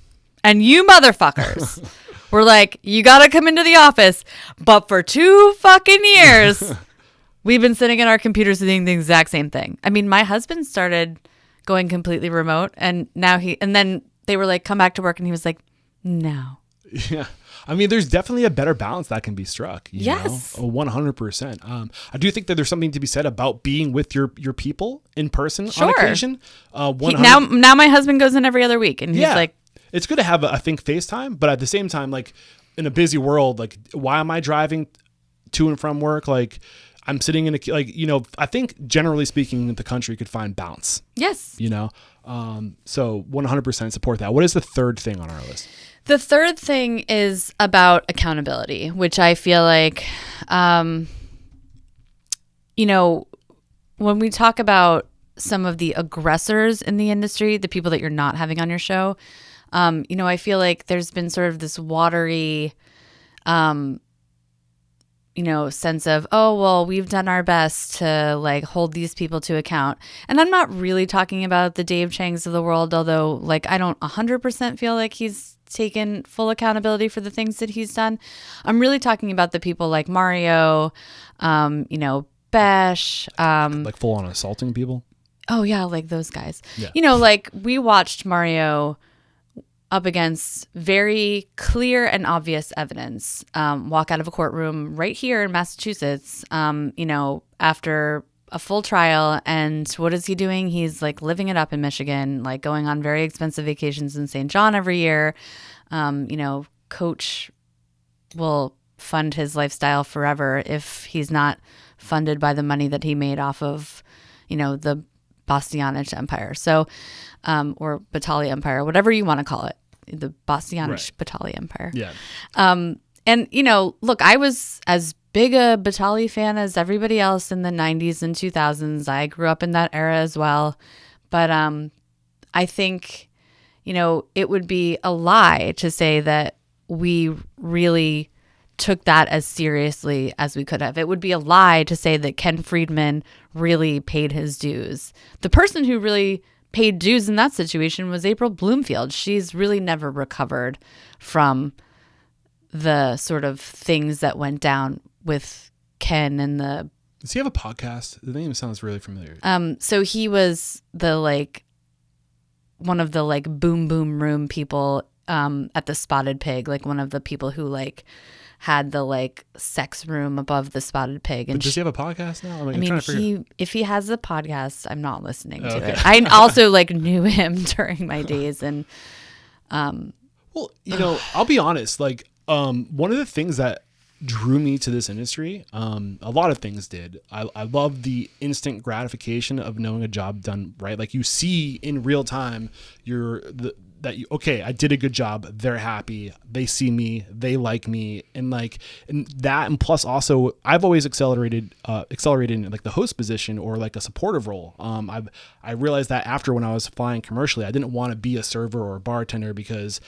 And you motherfuckers were like, you got to come into the office. But for 2 fucking years, we've been sitting at our computers doing the exact same thing. I mean, my husband started going completely remote and then they were like, come back to work. And he was like, no. Yeah. I mean, there's definitely a better balance that can be struck. Yes. 100%. I do think that there's something to be said about being with your people in person Sure. on occasion. Now my husband goes in every other week and he's like, it's good to have FaceTime, but at the same time, like in a busy world, like why am I driving to and from work? Like I'm sitting in I think generally speaking, the country could find balance. yes. So 100% support that. What is the third thing on our list? The third thing is about accountability, which I feel like, when we talk about some of the aggressors in the industry, the people that you're not having on your show, I feel like there's been sort of this watery, sense of, oh, well, we've done our best to like hold these people to account. And I'm not really talking about the Dave Changs of the world, although like I don't 100% feel like he's taken full accountability for the things that he's done. I'm really talking about the people like Mario, Besh. Like full on assaulting people? Oh, yeah, like those guys. Yeah. Like we watched Mario up against very clear and obvious evidence walk out of a courtroom right here in Massachusetts, after a full trial. And what is he doing? He's like living it up in Michigan, like going on very expensive vacations in St. John every year. Coach will fund his lifestyle forever if he's not funded by the money that he made off of, the Bastianich Empire. So, or Batali Empire, whatever you want to call it, the Bastianich Batali Empire. Yeah. And, look, I was as big a Batali fan as everybody else in the 90s and 2000s. I grew up in that era as well. But I think, it would be a lie to say that we really took that as seriously as we could have. It would be a lie to say that Ken Friedman really paid his dues. The person who really paid dues in that situation was April Bloomfield. She's really never recovered from the sort of things that went down with Ken and the... Does he have a podcast? The name sounds really familiar. So he was one of the boom boom room people at the Spotted Pig, like one of the people who had the sex room above the Spotted Pig. And but does he have a podcast now? If he has a podcast, I'm not listening to okay. it. I also knew him during my days, and well, I'll be honest. One of the things that drew me to this industry, a lot of things did. I love the instant gratification of knowing a job done right. Like you see in real time, that okay, I did a good job. They're happy. They see me. They like me. And that, and plus also I've always accelerated in like the host position or like a supportive role. I realized that after when I was flying commercially, I didn't want to be a server or a bartender because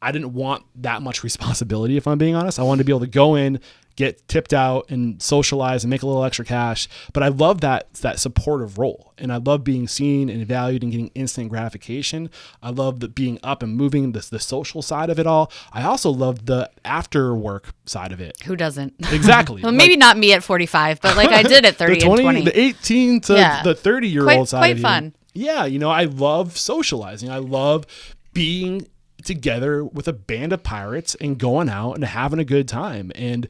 I didn't want that much responsibility, if I'm being honest. I wanted to be able to go in, get tipped out and socialize and make a little extra cash. But I love that supportive role. And I love being seen and valued and getting instant gratification. I love the being up and moving, the social side of it all. I also love the after work side of it. Who doesn't? Exactly. Well, maybe not me at 45, but like I did at 30 and 20. The 18 to the 30-year-old side quite of you. fun. Yeah, I love socializing. I love being together with a band of pirates and going out and having a good time. And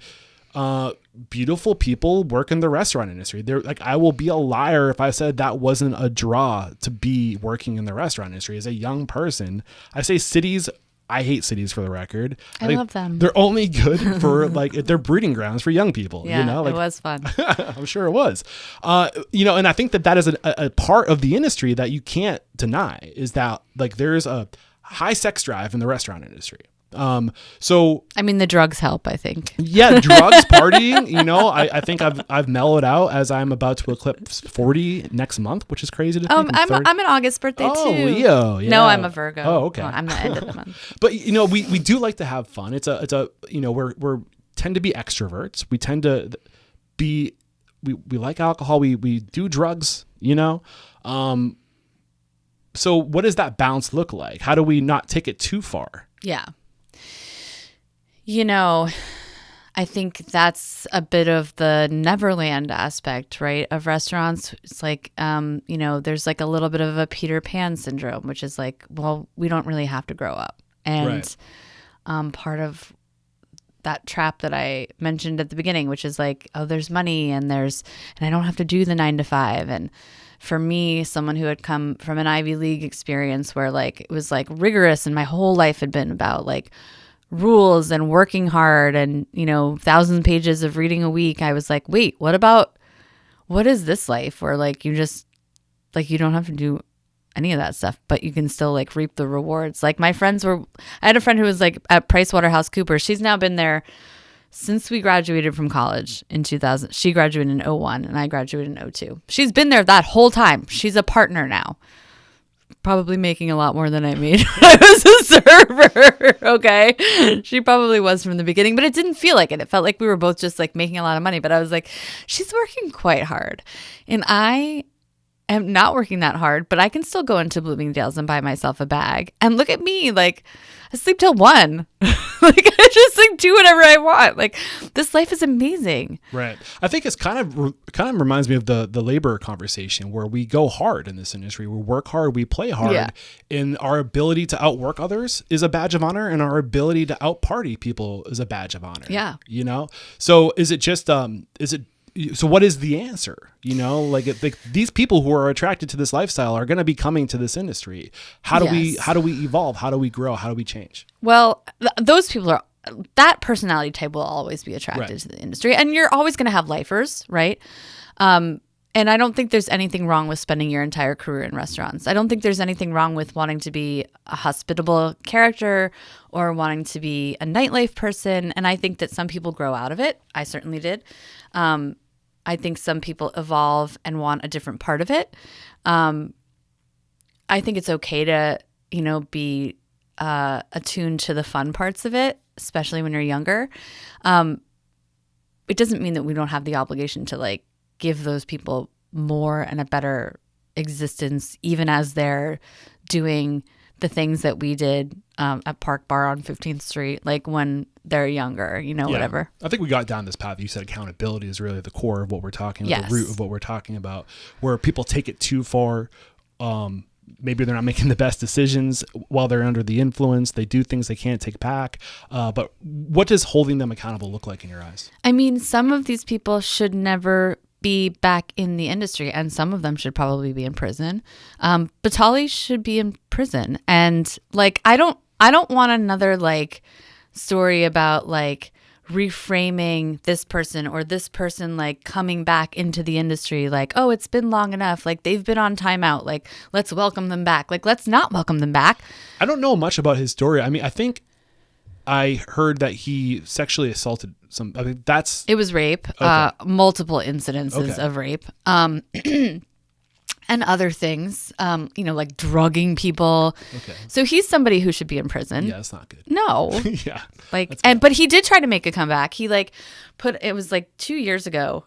beautiful people work in the restaurant industry. They're like, I will be a liar if I said that wasn't a draw to be working in the restaurant industry as a young person. I say cities. I hate cities, for the record. I love them. They're only good for they're breeding grounds for young people. Yeah, it was fun. I'm sure it was. And I think that is a part of the industry that you can't deny, is that like there's a high sex drive in the restaurant industry. So I mean, the drugs help, I think. Yeah, drugs, partying. I think I've mellowed out as I'm about to eclipse 40 next month, which is crazy to think. I'm an August birthday too. Oh, Leo. Yeah. No, I'm a Virgo. Oh, okay. Well, I'm the end of the month. But we do like to have fun. It's a we're tend to be extroverts. We tend to be we like alcohol. We do drugs. So what does that balance look like? How do we not take it too far? Yeah. I think that's a bit of the Neverland aspect, right, of restaurants. It's like, there's like a little bit of a Peter Pan syndrome, which is like, well, we don't really have to grow up. And part of that trap that I mentioned at the beginning, which is like, oh, there's money and I don't have to do the 9 to 5. And for me, someone who had come from an Ivy League experience where like it was like rigorous and my whole life had been about like rules and working hard and 1,000 pages of reading a week, I was like, wait, what is this life where like you just like you don't have to do any of that stuff, but you can still like reap the rewards. Like I had a friend who was like at PricewaterhouseCoopers. She's now been there since we graduated from college in 2000. She graduated in 2001 and I graduated in 2002. She's been there that whole time. She's a partner now. Probably making a lot more than I made when I was a server. Okay. She probably was from the beginning, but it didn't feel like it. It felt like we were both just like making a lot of money, but I was like, she's working quite hard. And I am not working that hard, but I can still go into Bloomingdale's and buy myself a bag. And look at me, like I sleep till 1. Like I just like do whatever I want. Like this life is amazing. Right. I think it's kind of reminds me of the labor conversation where we go hard in this industry. We work hard, we play hard, and our ability to outwork others is a badge of honor, and our ability to outparty people is a badge of honor. Yeah. So is it just so what is the answer? Like these people who are attracted to this lifestyle are going to be coming to this industry. How do we evolve? How do we grow? How do we change? Well, those people that personality type will always be attracted to the industry, and you're always going to have lifers, right? And I don't think there's anything wrong with spending your entire career in restaurants. I don't think there's anything wrong with wanting to be a hospitable character or wanting to be a nightlife person. And I think that some people grow out of it. I certainly did. I think some people evolve and want a different part of it. I think it's okay to, be attuned to the fun parts of it, especially when you're younger. It doesn't mean that we don't have the obligation to like give those people more and a better existence, even as they're doing the things that we did at Park Bar on 15th Street, like when they're younger, whatever. I think we got down this path. You said accountability is really the core of what we're talking about, the root of what we're talking about, where people take it too far. Maybe they're not making the best decisions while they're under the influence. They do things they can't take back. But what does holding them accountable look like in your eyes? I mean, some of these people should never be back in the industry, and some of them should probably be in prison. Batali should be in prison. And like, I don't want another like story about like reframing this person or this person like coming back into the industry like, oh, it's been long enough, like they've been on timeout, like let's welcome them back. Like, let's not welcome them back. I don't know much about his story. I mean, I think I heard that he sexually assaulted some. I mean, it was rape. Okay. Multiple incidences of rape. And other things, like drugging people. Okay. So he's somebody who should be in prison. Yeah, that's not good. No. Yeah. But he did try to make a comeback. He it was like 2 years ago.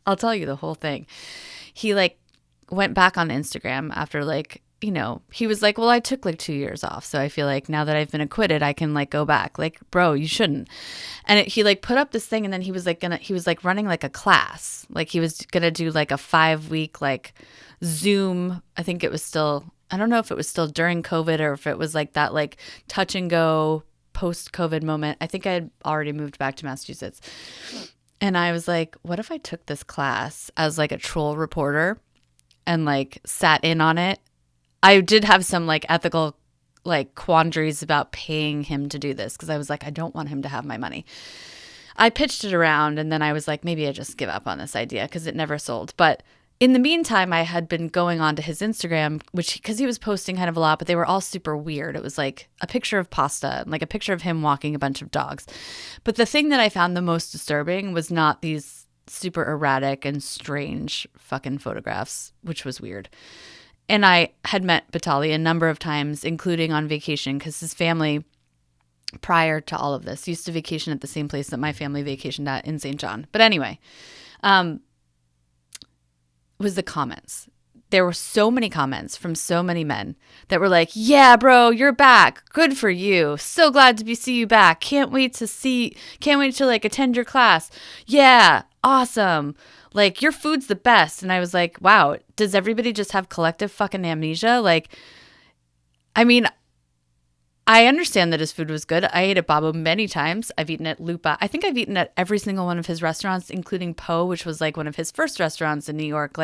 I'll tell you the whole thing. He went back on Instagram after he was like, well, I took 2 years off. So I feel like now that I've been acquitted, I can go back. Like, bro, you shouldn't. And he put up this thing, and then he was running a class. Like he was going to do a 5-week Zoom. I think it was still, I don't know if it was still during COVID or if it was that touch and go post COVID moment. I think I had already moved back to Massachusetts. And I was like, what if I took this class as a troll reporter and sat in on it? I did have some ethical quandaries about paying him to do this because I was like, I don't want him to have my money. I pitched it around, and then I was like, maybe I just give up on this idea because it never sold. But in the meantime, I had been going on to his Instagram, because he was posting kind of a lot, but they were all super weird. It was a picture of pasta, and a picture of him walking a bunch of dogs. But the thing that I found the most disturbing was not these super erratic and strange fucking photographs, which was weird. And I had met Batali a number of times, including on vacation, because his family, prior to all of this, used to vacation at the same place that my family vacationed at in St. John. But anyway, was the comments. There were so many comments from so many men that were like, yeah, bro, you're back. Good for you. So glad to see you back. Can't wait to attend your class. Yeah, awesome. Your food's the best. And I was like, wow, does everybody just have collective fucking amnesia? I mean, I understand that his food was good. I ate at Babo many times. I've eaten at Lupa. I think I've eaten at every single one of his restaurants, including Poe, which was one of his first restaurants in New York,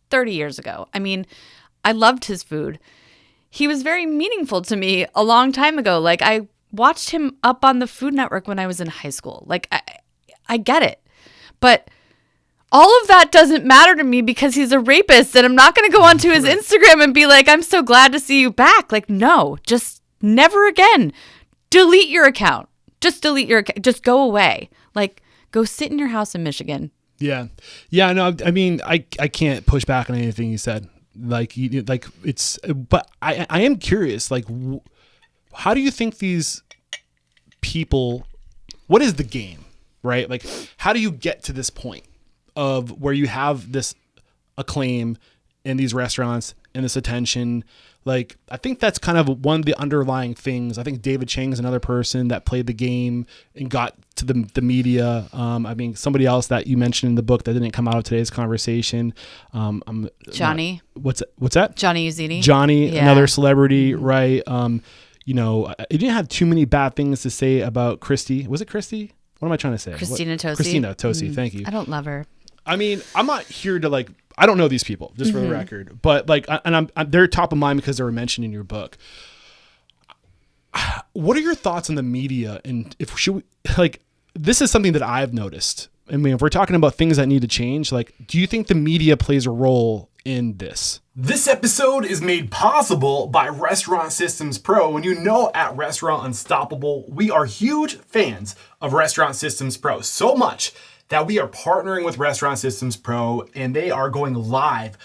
30 years ago. I mean, I loved his food. He was very meaningful to me a long time ago. I watched him up on the Food Network when I was in high school. I get it. But all of that doesn't matter to me because he's a rapist, and I'm not going to go onto his Instagram and be like, I'm so glad to see you back. No, just never again. Delete your account. Just delete your account. Just go away. Go sit in your house in Michigan. Yeah. Yeah. No, I mean, I can't push back on anything you said. But I am curious, how do you think these people, what is the game, right? How do you get to this point of where you have this acclaim in these restaurants and this attention? I think that's kind of one of the underlying things. I think David Chang is another person that played the game and got to the media. I mean, somebody else that you mentioned in the book that didn't come out of today's conversation. Johnny. What's that? Johnny Uzzini. Johnny, yeah. Another celebrity, right? It didn't have too many bad things to say about Christy. Was it Christy? What am I trying to say? Christina Tosi. Christina Tosi. Thank you. I don't love her. I mean, I'm not here to I don't know these people, just for the record, but and they're top of mind because they were mentioned in your book. What are your thoughts on the media? And this is something that I've noticed. I mean, if we're talking about things that need to change, do you think the media plays a role in this? This episode is made possible by Restaurant Systems Pro. And at Restaurant Unstoppable, we are huge fans of Restaurant Systems Pro, so much that we are partnering with Restaurant Systems Pro, and they are going live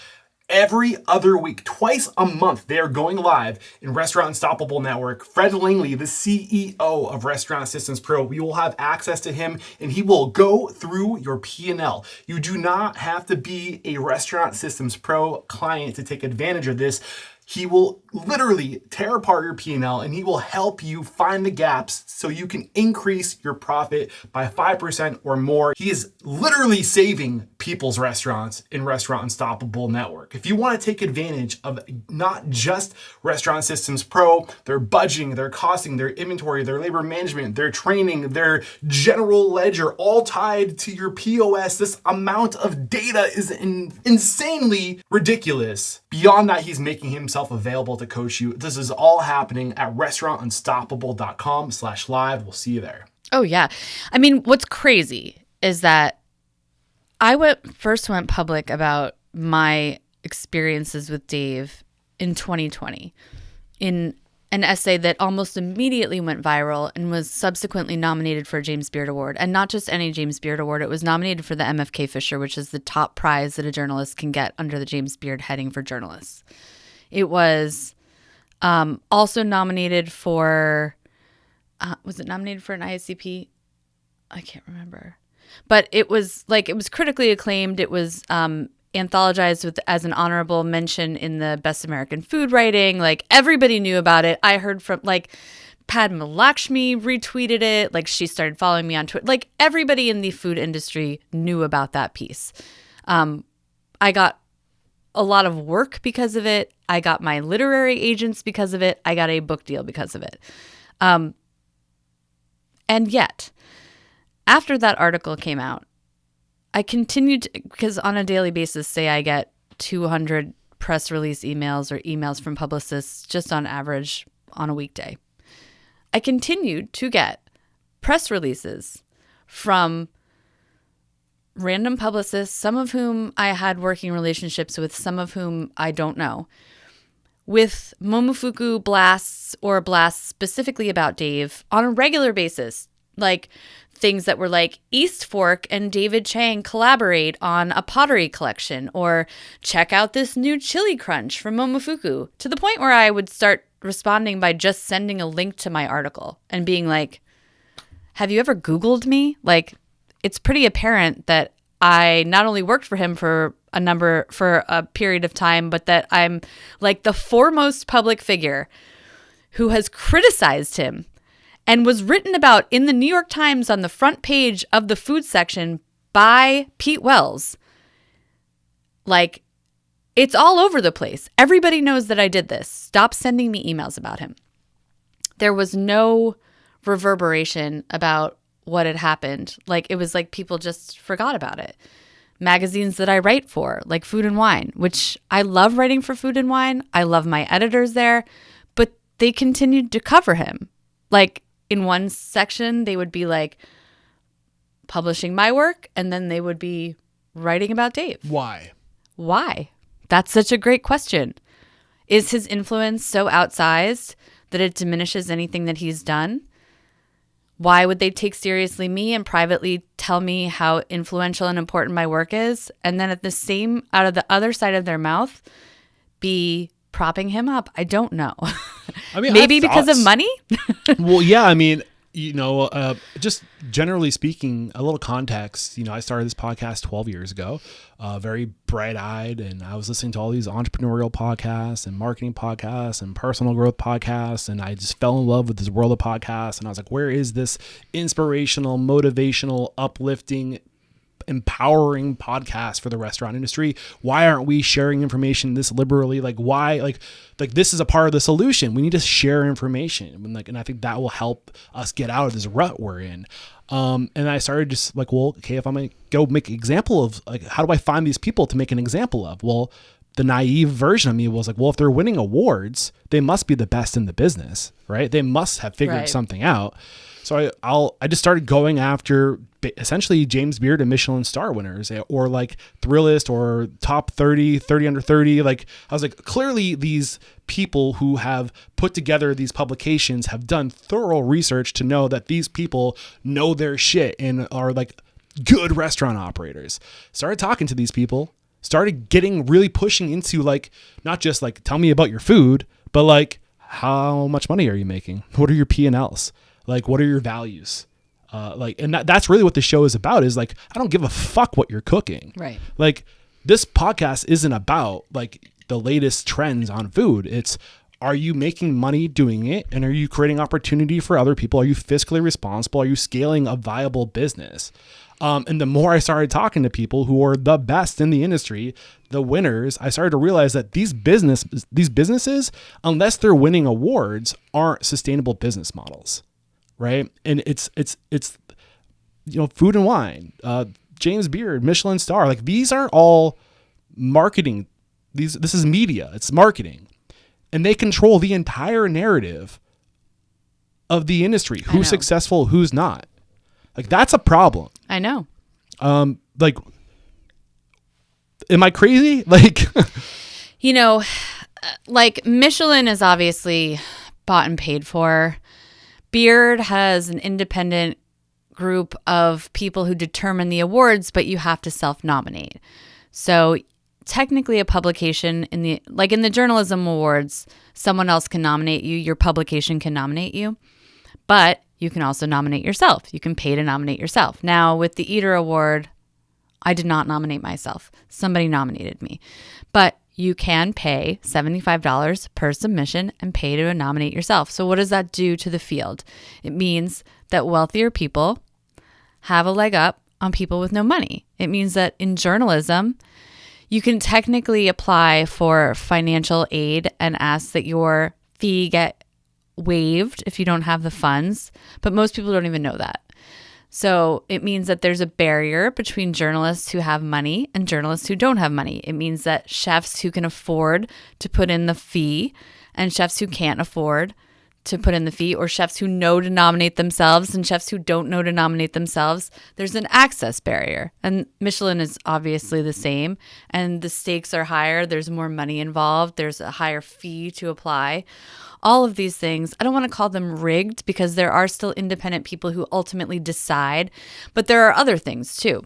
every other week, twice a month. They are going live in Restaurant Unstoppable Network. Fred Langley, the CEO of Restaurant Systems Pro, we will have access to him, and he will go through your P&L. You do not have to be a Restaurant Systems Pro client to take advantage of this. He will literally tear apart your P&L, and he will help you find the gaps so you can increase your profit by 5% or more. He is literally saving people's restaurants in Restaurant Unstoppable Network. If you want to take advantage of not just Restaurant Systems Pro, their budgeting, their costing, their inventory, their labor management, their training, their general ledger, all tied to your POS, this amount of data is insanely ridiculous. Beyond that, he's making himself available to coach you. This is all happening at restaurantunstoppable.com/live. We'll see you there. Oh, yeah. I mean, what's crazy is that I first went public about my experiences with Dave in 2020 in an essay that almost immediately went viral and was subsequently nominated for a James Beard Award. And not just any James Beard Award, it was nominated for the MFK Fisher, which is the top prize that a journalist can get under the James Beard heading for journalists. It was also nominated for, was it nominated for an ISCP? I can't remember. But it was critically acclaimed. It was anthologized as an honorable mention in the Best American Food Writing. Like, everybody knew about it. I heard from, like, Padma Lakshmi retweeted it. Like, she started following me on Twitter. Like, everybody in the food industry knew about that piece. I got a lot of work because of it. I got my literary agents because of it. I got a book deal because of it. And yet, after that article came out, I continued to, because on a daily basis, say I get 200 press release emails or emails from publicists just on average on a weekday. I continued to get press releases from random publicists, some of whom I had working relationships with, some of whom I don't know, with Momofuku blasts or blasts specifically about Dave on a regular basis. Like, things that were like, East Fork and David Chang collaborate on a pottery collection, or check out this new chili crunch from Momofuku, to the point where I would start responding by just sending a link to my article and being like, have you ever Googled me? Like, it's pretty apparent that I not only worked for him for a period of time, but that I'm like the foremost public figure who has criticized him and was written about in the New York Times on the front page of the food section by Pete Wells. Like, it's all over the place. Everybody knows that I did this. Stop sending me emails about him. There was no reverberation about what had happened. Like, it was like people just forgot about it. Magazines that I write for, like Food and Wine, which I love writing for Food and Wine. I love my editors there, but they continued to cover him. Like, in one section, they would be like publishing my work, and then they would be writing about Dave. Why? That's such a great question. Is his influence so outsized that it diminishes anything that he's done? Why would they take seriously me and privately tell me how influential and important my work is, and then out of the other side of their mouth, be propping him up? I don't know. I mean, maybe because of money? Well, yeah. I mean, just generally speaking, a little context. I started this podcast 12 years ago, very bright-eyed, and I was listening to all these entrepreneurial podcasts and marketing podcasts and personal growth podcasts, and I just fell in love with this world of podcasts. And I was like, where is this inspirational, motivational, uplifting, empowering podcast for the restaurant industry? Why aren't we sharing information this liberally? Like, why? Like this is a part of the solution. We need to share information, and I think that will help us get out of this rut we're in. And I started just like, well, okay, if I'm gonna go make an example of, like, how do I find these people to make an example of? Well, the naive version of me was like, well, if they're winning awards, they must be the best in the business, right? They must have figured something out. So I just started going after essentially James Beard and Michelin star winners, or like Thrillist, or top 30 under 30. Like, I was like, clearly these people who have put together these publications have done thorough research to know that these people know their shit and are like good restaurant operators. Started talking to these people, started really pushing into, like, not just like, tell me about your food, but like, how much money are you making? What are your P&Ls? Like, what are your values? And that's really what the show is about, is like, I don't give a fuck what you're cooking. Right. Like, this podcast isn't about like the latest trends on food. It's, are you making money doing it? And are you creating opportunity for other people? Are you fiscally responsible? Are you scaling a viable business? And the more I started talking to people who are the best in the industry, the winners, I started to realize that these businesses, unless they're winning awards, aren't sustainable business models. Right. And it's Food and Wine, James Beard, Michelin star, like, these aren't all marketing. This is media. It's marketing, and they control the entire narrative of the industry. Who's successful, who's not. Like, that's a problem. I know. Like, am I crazy? Like, you know, like Michelin is obviously bought and paid for. Beard has an independent group of people who determine the awards, but you have to self-nominate. So technically a publication in the journalism awards, someone else can nominate you, your publication can nominate you, but you can also nominate yourself. You can pay to nominate yourself. Now with the Eater Award, I did not nominate myself. Somebody nominated me. But you can pay $75 per submission and pay to nominate yourself. So what does that do to the field? It means that wealthier people have a leg up on people with no money. It means that in journalism, you can technically apply for financial aid and ask that your fee get waived if you don't have the funds, but most people don't even know that. So it means that there's a barrier between journalists who have money and journalists who don't have money. It means that chefs who can afford to put in the fee and chefs who can't afford to put in the fee, or chefs who know to nominate themselves and chefs who don't know to nominate themselves, there's an access barrier. And Michelin is obviously the same, and the stakes are higher. There's more money involved. There's a higher fee to apply. All of these things, I don't want to call them rigged because there are still independent people who ultimately decide, but there are other things too.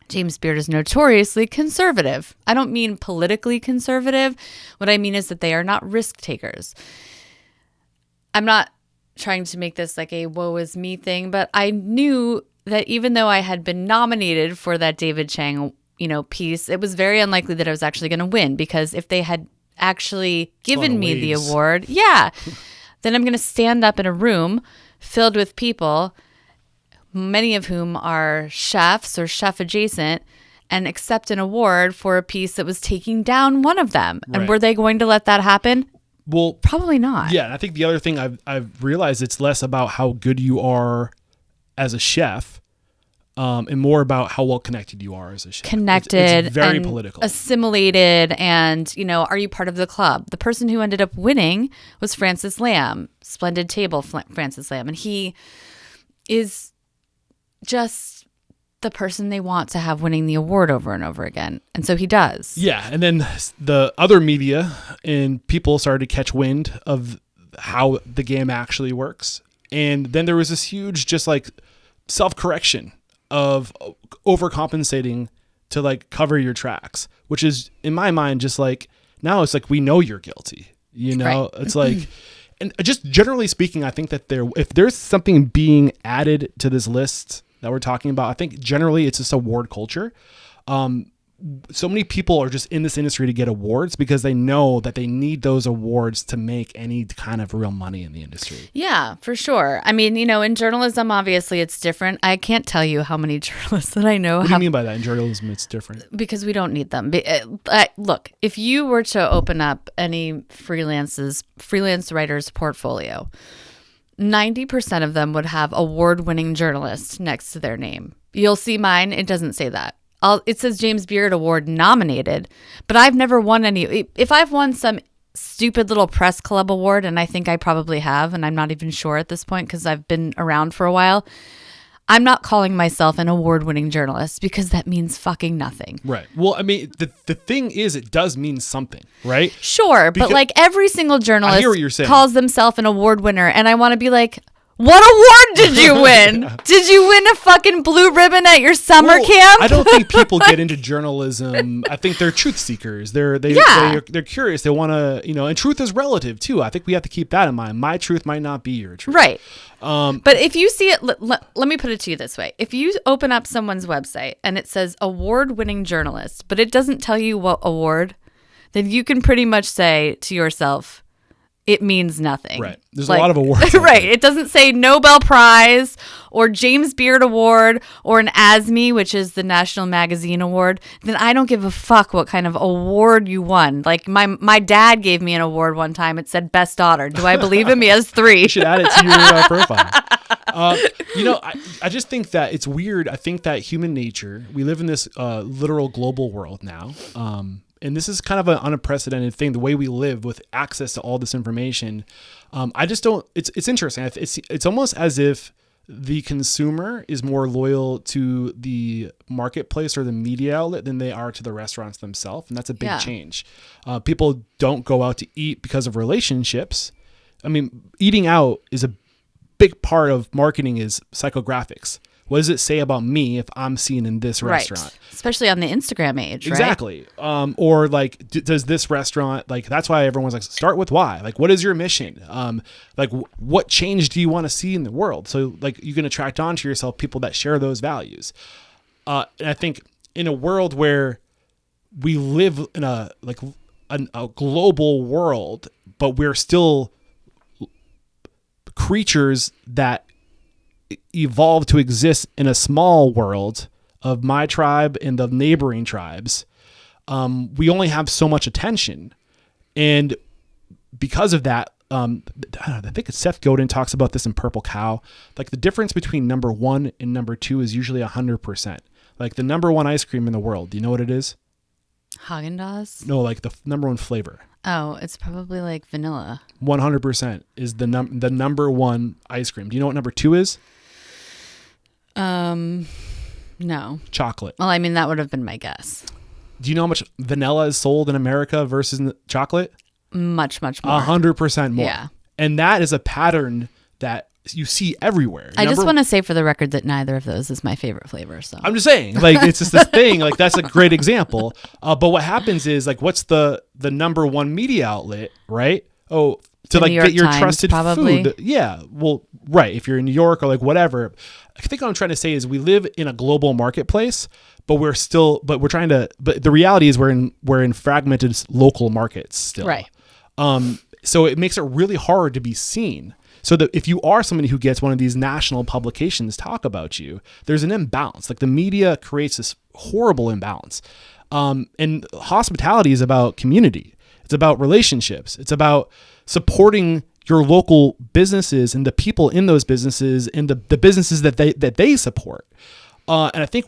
James Beard is notoriously conservative. I don't mean politically conservative. What I mean is that they are not risk takers. I'm not trying to make this like a woe is me thing, but I knew that even though I had been nominated for that David Chang, piece, it was very unlikely that I was actually going to win, because if they had actually given me the award, then I'm going to stand up in a room filled with people, many of whom are chefs or chef adjacent, and accept an award for a piece that was taking down one of them. Right. And were they going to let that happen? Well, probably not. Yeah, and I think the other thing I've realized, it's less about how good you are as a chef, and more about how well connected you are as a chef. Connected, it's very and political, assimilated, and are you part of the club? The person who ended up winning was Francis Lamb, Splendid Table Francis Lamb, and he is just the person they want to have winning the award over and over again. And so he does. Yeah. And then the other media and people started to catch wind of how the game actually works. And then there was this huge just like self-correction of overcompensating to like cover your tracks, which is in my mind just like, now it's like, we know you're guilty, right. It's like, and just generally speaking, I think that if there's something being added to this list that we're talking about, I think generally it's just award culture. So many people are just in this industry to get awards because they know that they need those awards to make any kind of real money in the industry. Yeah, for sure. I mean, in journalism, obviously it's different. I can't tell you how many journalists that I know. What do you mean by that? In journalism, it's different? Because we don't need them. Look, if you were to open up any freelance writer's portfolio, 90% of them would have award-winning journalist next to their name. You'll see mine. It doesn't say that. It says James Beard Award nominated, but I've never won any. If I've won some stupid little press club award, and I think I probably have, and I'm not even sure at this point because I've been around for a while, I'm not calling myself an award-winning journalist because that means fucking nothing. Right. Well, I mean, the thing is, it does mean something, right? Sure, because but like every single journalist I hear what you're saying. Calls themselves an award winner, and I want to be like, what award did you win? Did you win a fucking blue ribbon at your summer camp? I don't think people get into journalism. I think they're truth seekers. They're curious. They want to, and truth is relative too. I think we have to keep that in mind. My truth might not be your truth. Right. But if you see it, let me put it to you this way. If you open up someone's website and it says award-winning journalist, but it doesn't tell you what award, then you can pretty much say to yourself, it means nothing. Right. There's a lot of awards. Right. It doesn't say Nobel Prize or James Beard Award or an ASME, which is the National Magazine Award. Then I don't give a fuck what kind of award you won. Like my dad gave me an award one time. It said Best Daughter. Do I believe him? He has 3. You should add it to your profile. I just think that it's weird. I think that human nature, we live in this literal global world now. And this is kind of an unprecedented thing, the way we live with access to all this information. I just don't, it's interesting. It's almost as if the consumer is more loyal to the marketplace or the media outlet than they are to the restaurants themselves. And that's a big change. People don't go out to eat because of relationships. I mean, eating out is a big part of marketing is psychographics. What does it say about me if I'm seen in this restaurant? Especially on the Instagram age, exactly. Right? Or like, does this restaurant, like, that's why everyone's like, start with why. Like, what is your mission? Like, what change do you want to see in the world? So, like, you can attract onto yourself people that share those values. And I think in a world where we live in a global world, but we're still creatures that evolved to exist in a small world of my tribe and the neighboring tribes. We only have so much attention. And because of that, I think it's Seth Godin talks about this in Purple Cow. Like the difference between number 1 and number 2 is usually 100%. Like the number 1 ice cream in the world. Do you know what it is? Haagen-Dazs? No, like the number 1 flavor. Oh, it's probably like vanilla. 100% is the number 1 ice cream. Do you know what number 2 is? No. Chocolate. Well, I mean, that would have been my guess. Do you know how much vanilla is sold in America versus chocolate? Much, much more. 100% more. Yeah. And that is a pattern that you see everywhere. I just want to say for the record that neither of those is my favorite flavor. So I'm just saying, like, it's just this thing, like, that's a great example. But what happens is, like, what's the number 1 media outlet, right? Oh, to like get your trusted probably. food. Yeah. Well, right. If you're in New York or like whatever, I think what I'm trying to say is we live in a global marketplace, but the reality is we're in fragmented local markets still. Right. So it makes it really hard to be seen. So that if you are somebody who gets one of these national publications talk about you, there's an imbalance. Like the media creates this horrible imbalance. And hospitality is about community. It's about relationships. It's about supporting your local businesses and the people in those businesses and the businesses that they support. And I think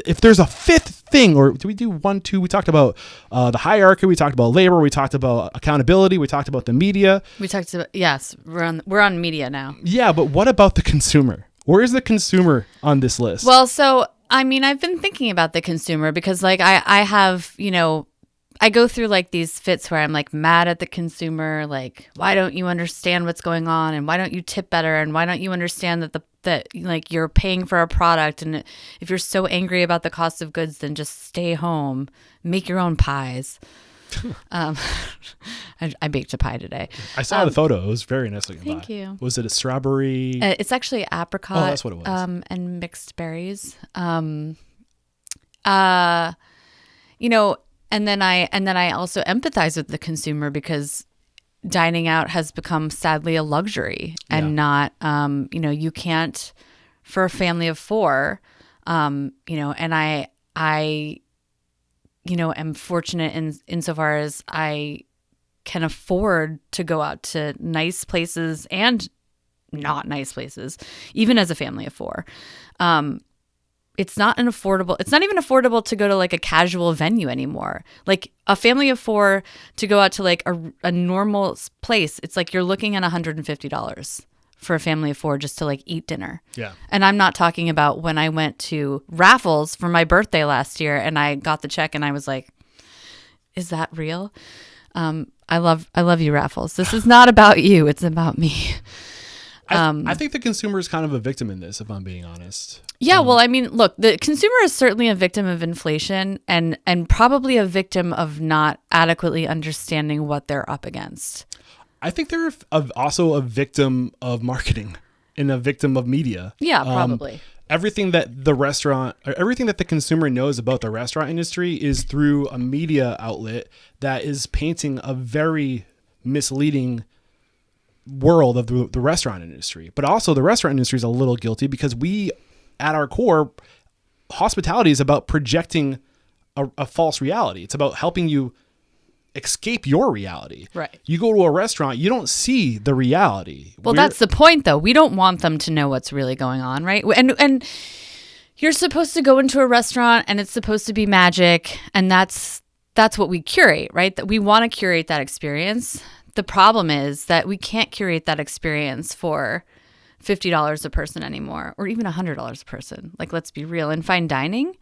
if there's a 5th thing, or do we do 1, 2? We talked about the hierarchy. We talked about labor. We talked about accountability. We talked about the media. We talked about, yes, we're on media now. Yeah, but what about the consumer? Where is the consumer on this list? Well, so, I mean, I've been thinking about the consumer because, like, I have, I go through like these fits where I'm like mad at the consumer, like, why don't you understand what's going on, and why don't you tip better, and why don't you understand that like you're paying for a product, and if you're so angry about the cost of goods, then just stay home, make your own pies. I baked a pie today. I saw the photo. It was very nice looking. Thank you. Was it a strawberry? It's actually apricot. Oh, that's what it was. And mixed berries. And then I also empathize with the consumer because dining out has become sadly a luxury and not, you can't, for a family of 4, and I am fortunate insofar as I can afford to go out to nice places and not nice places, even as a family of 4. It's not even affordable to go to like a casual venue anymore. Like a family of 4 to go out to like a normal place, it's like you're looking at $150 for a family of 4 just to like eat dinner. Yeah. And I'm not talking about when I went to Raffles for my birthday last year and I got the check and I was like, is that real? I love you, Raffles. This is not about you. It's about me. I think the consumer is kind of a victim in this, if I'm being honest. Yeah, well, I mean, look, the consumer is certainly a victim of inflation and probably a victim of not adequately understanding what they're up against. I think they're also a victim of marketing and a victim of media. Yeah, probably. Everything that the consumer knows about the restaurant industry is through a media outlet that is painting a very misleading world of the restaurant industry. But also the restaurant industry is a little guilty because at our core, hospitality is about projecting a false reality. It's about helping you escape your reality. Right. You go to a restaurant, you don't see the reality. Well, that's the point, though. We don't want them to know what's really going on, right? And you're supposed to go into a restaurant, and it's supposed to be magic, and that's what we curate, right? That we want to curate that experience. The problem is that we can't curate that experience for $50 a person anymore, or even $100 a person. Like, let's be real. In fine dining,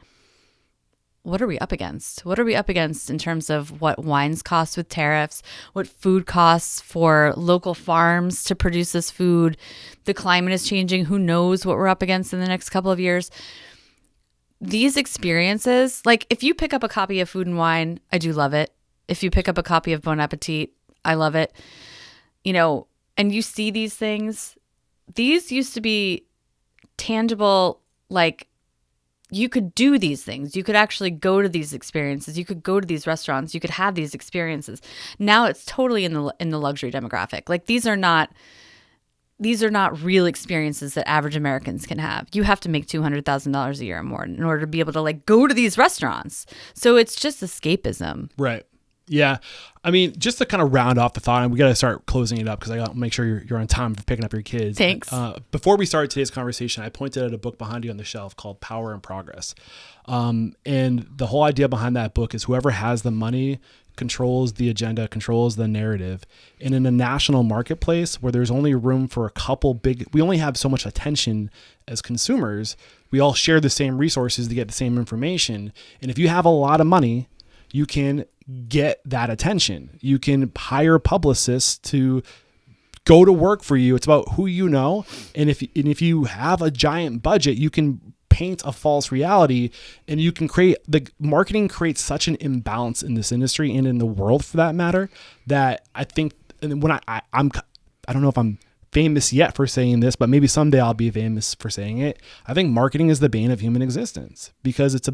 what are we up against? What are we up against in terms of what wines cost with tariffs, what food costs for local farms to produce this food? The climate is changing. Who knows what we're up against in the next couple of years? These experiences, like if you pick up a copy of Food and Wine, I do love it. If you pick up a copy of Bon Appetit, I love it. And you see these things, these used to be tangible, like you could do these things. You could actually go to these experiences. You could go to these restaurants. You could have these experiences. Now it's totally in the luxury demographic. Like these are not real experiences that average Americans can have. You have to make $200,000 a year or more in order to be able to like go to these restaurants. So it's just escapism. Right. Yeah. I mean, just to kind of round off the thought, and we got to start closing it up because I got to make sure you're on time for picking up your kids. Thanks. Before we started today's conversation, I pointed at a book behind you on the shelf called Power and Progress. And the whole idea behind that book is whoever has the money controls the agenda, controls the narrative. And in a national marketplace where there's only room for a couple we only have so much attention as consumers. We all share the same resources to get the same information. And if you have a lot of money, you can get that attention. You can hire publicists to go to work for you. It's about who you know. And if you have a giant budget, you can paint a false reality, and you can the marketing creates such an imbalance in this industry and in the world for that matter, that I think, and when I don't know if I'm famous yet for saying this, but maybe someday I'll be famous for saying it. I think marketing is the bane of human existence because it's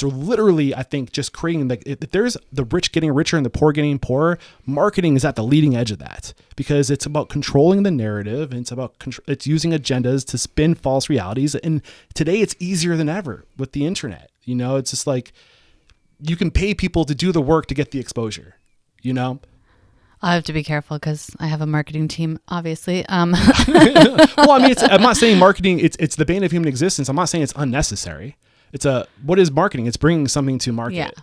literally, I think, just creating if there's the rich getting richer and the poor getting poorer, marketing is at the leading edge of that because it's about controlling the narrative and it's using agendas to spin false realities. And today it's easier than ever with the internet. It's just like you can pay people to do the work to get the exposure, I have to be careful because I have a marketing team, obviously. Well, I mean, I'm not saying marketing, it's the bane of human existence. I'm not saying it's unnecessary. What is marketing? It's bringing something to market,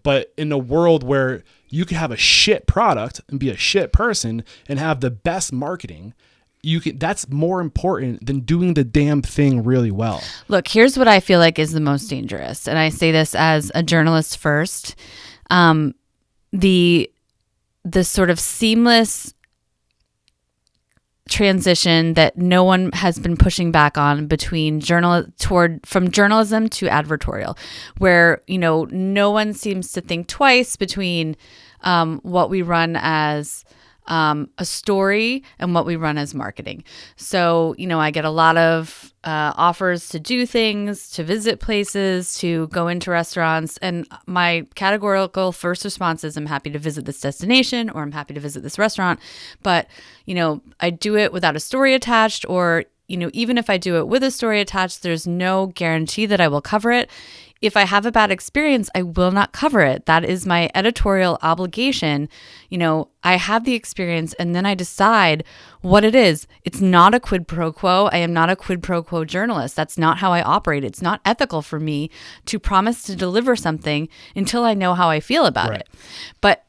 but in a world where you could have a shit product and be a shit person and have the best marketing, that's more important than doing the damn thing really well. Look, here's what I feel like is the most dangerous. And I say this as a journalist first. The sort of seamless transition that no one has been pushing back on between from journalism to advertorial, where no one seems to think twice between what we run as a story and what we run as marketing. So I get a lot of offers to do things, to visit places, to go into restaurants, and my categorical first response is I'm happy to visit this destination or I'm happy to visit this restaurant. But I do it without a story attached, or even if I do it with a story attached, there's no guarantee that I will cover it. If I have a bad experience, I will not cover it. That is my editorial obligation. I have the experience and then I decide what it is. It's not a quid pro quo. I am not a quid pro quo journalist. That's not how I operate. It's not ethical for me to promise to deliver something until I know how I feel about it. But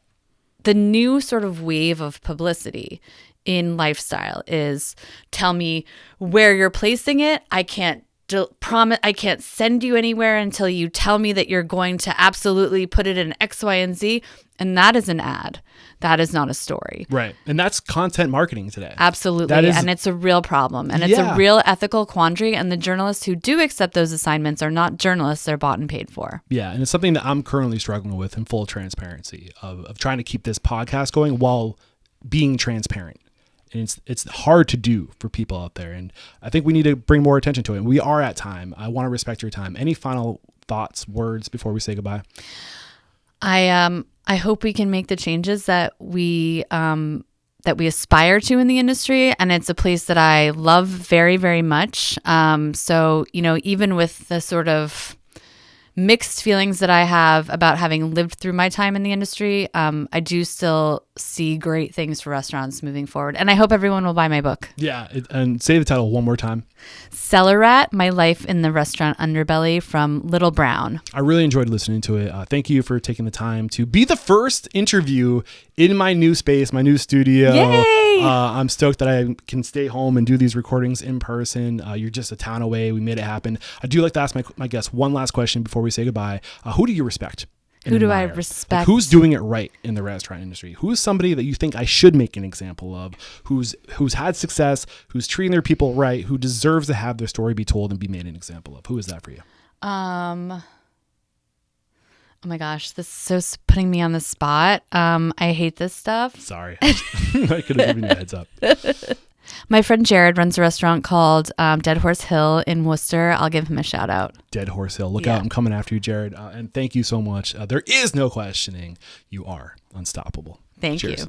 the new sort of wave of publicity in lifestyle is tell me where you're placing it. I can't send you anywhere until you tell me that you're going to absolutely put it in X, Y, and Z. And that is an ad. That is not a story. Right. And that's content marketing today. Absolutely. And it's a real problem. And it's a real ethical quandary. And the journalists who do accept those assignments are not journalists. They're bought and paid for. Yeah. And it's something that I'm currently struggling with in full transparency of trying to keep this podcast going while being transparent. And it's hard to do for people out there. And I think we need to bring more attention to it. And we are at time. I want to respect your time. Any final thoughts, words before we say goodbye? I hope we can make the changes that we aspire to in the industry. And it's a place that I love very, very much. So, even with the sort of mixed feelings that I have about having lived through my time in the industry, I do still see great things for restaurants moving forward. And I hope everyone will buy my book. Yeah. And say the title one more time. Cellar Rat, My Life in the Restaurant Underbelly from Little Brown. I really enjoyed listening to it. Thank you for taking the time to be the first interview in my new space, my new studio. Yay! Yay! I'm stoked that I can stay home and do these recordings in person. You're just a town away. We made it happen. I do like to ask my guests one last question before we say goodbye. Who do you respect? Who do I admire? respect? Like, who's doing it right in the restaurant industry? Who's somebody that you think I should make an example of? Who's had success? Who's treating their people right? Who deserves to have their story be told and be made an example of? Who is that for you? Oh my gosh, this is so putting me on the spot. I hate this stuff. Sorry, I could have given you a heads up. My friend Jared runs a restaurant called Dead Horse Hill in Worcester. I'll give him a shout out. Dead Horse Hill. Look out. I'm coming after you, Jared. And thank you so much. There is no questioning. You are unstoppable. Thank Cheers. you.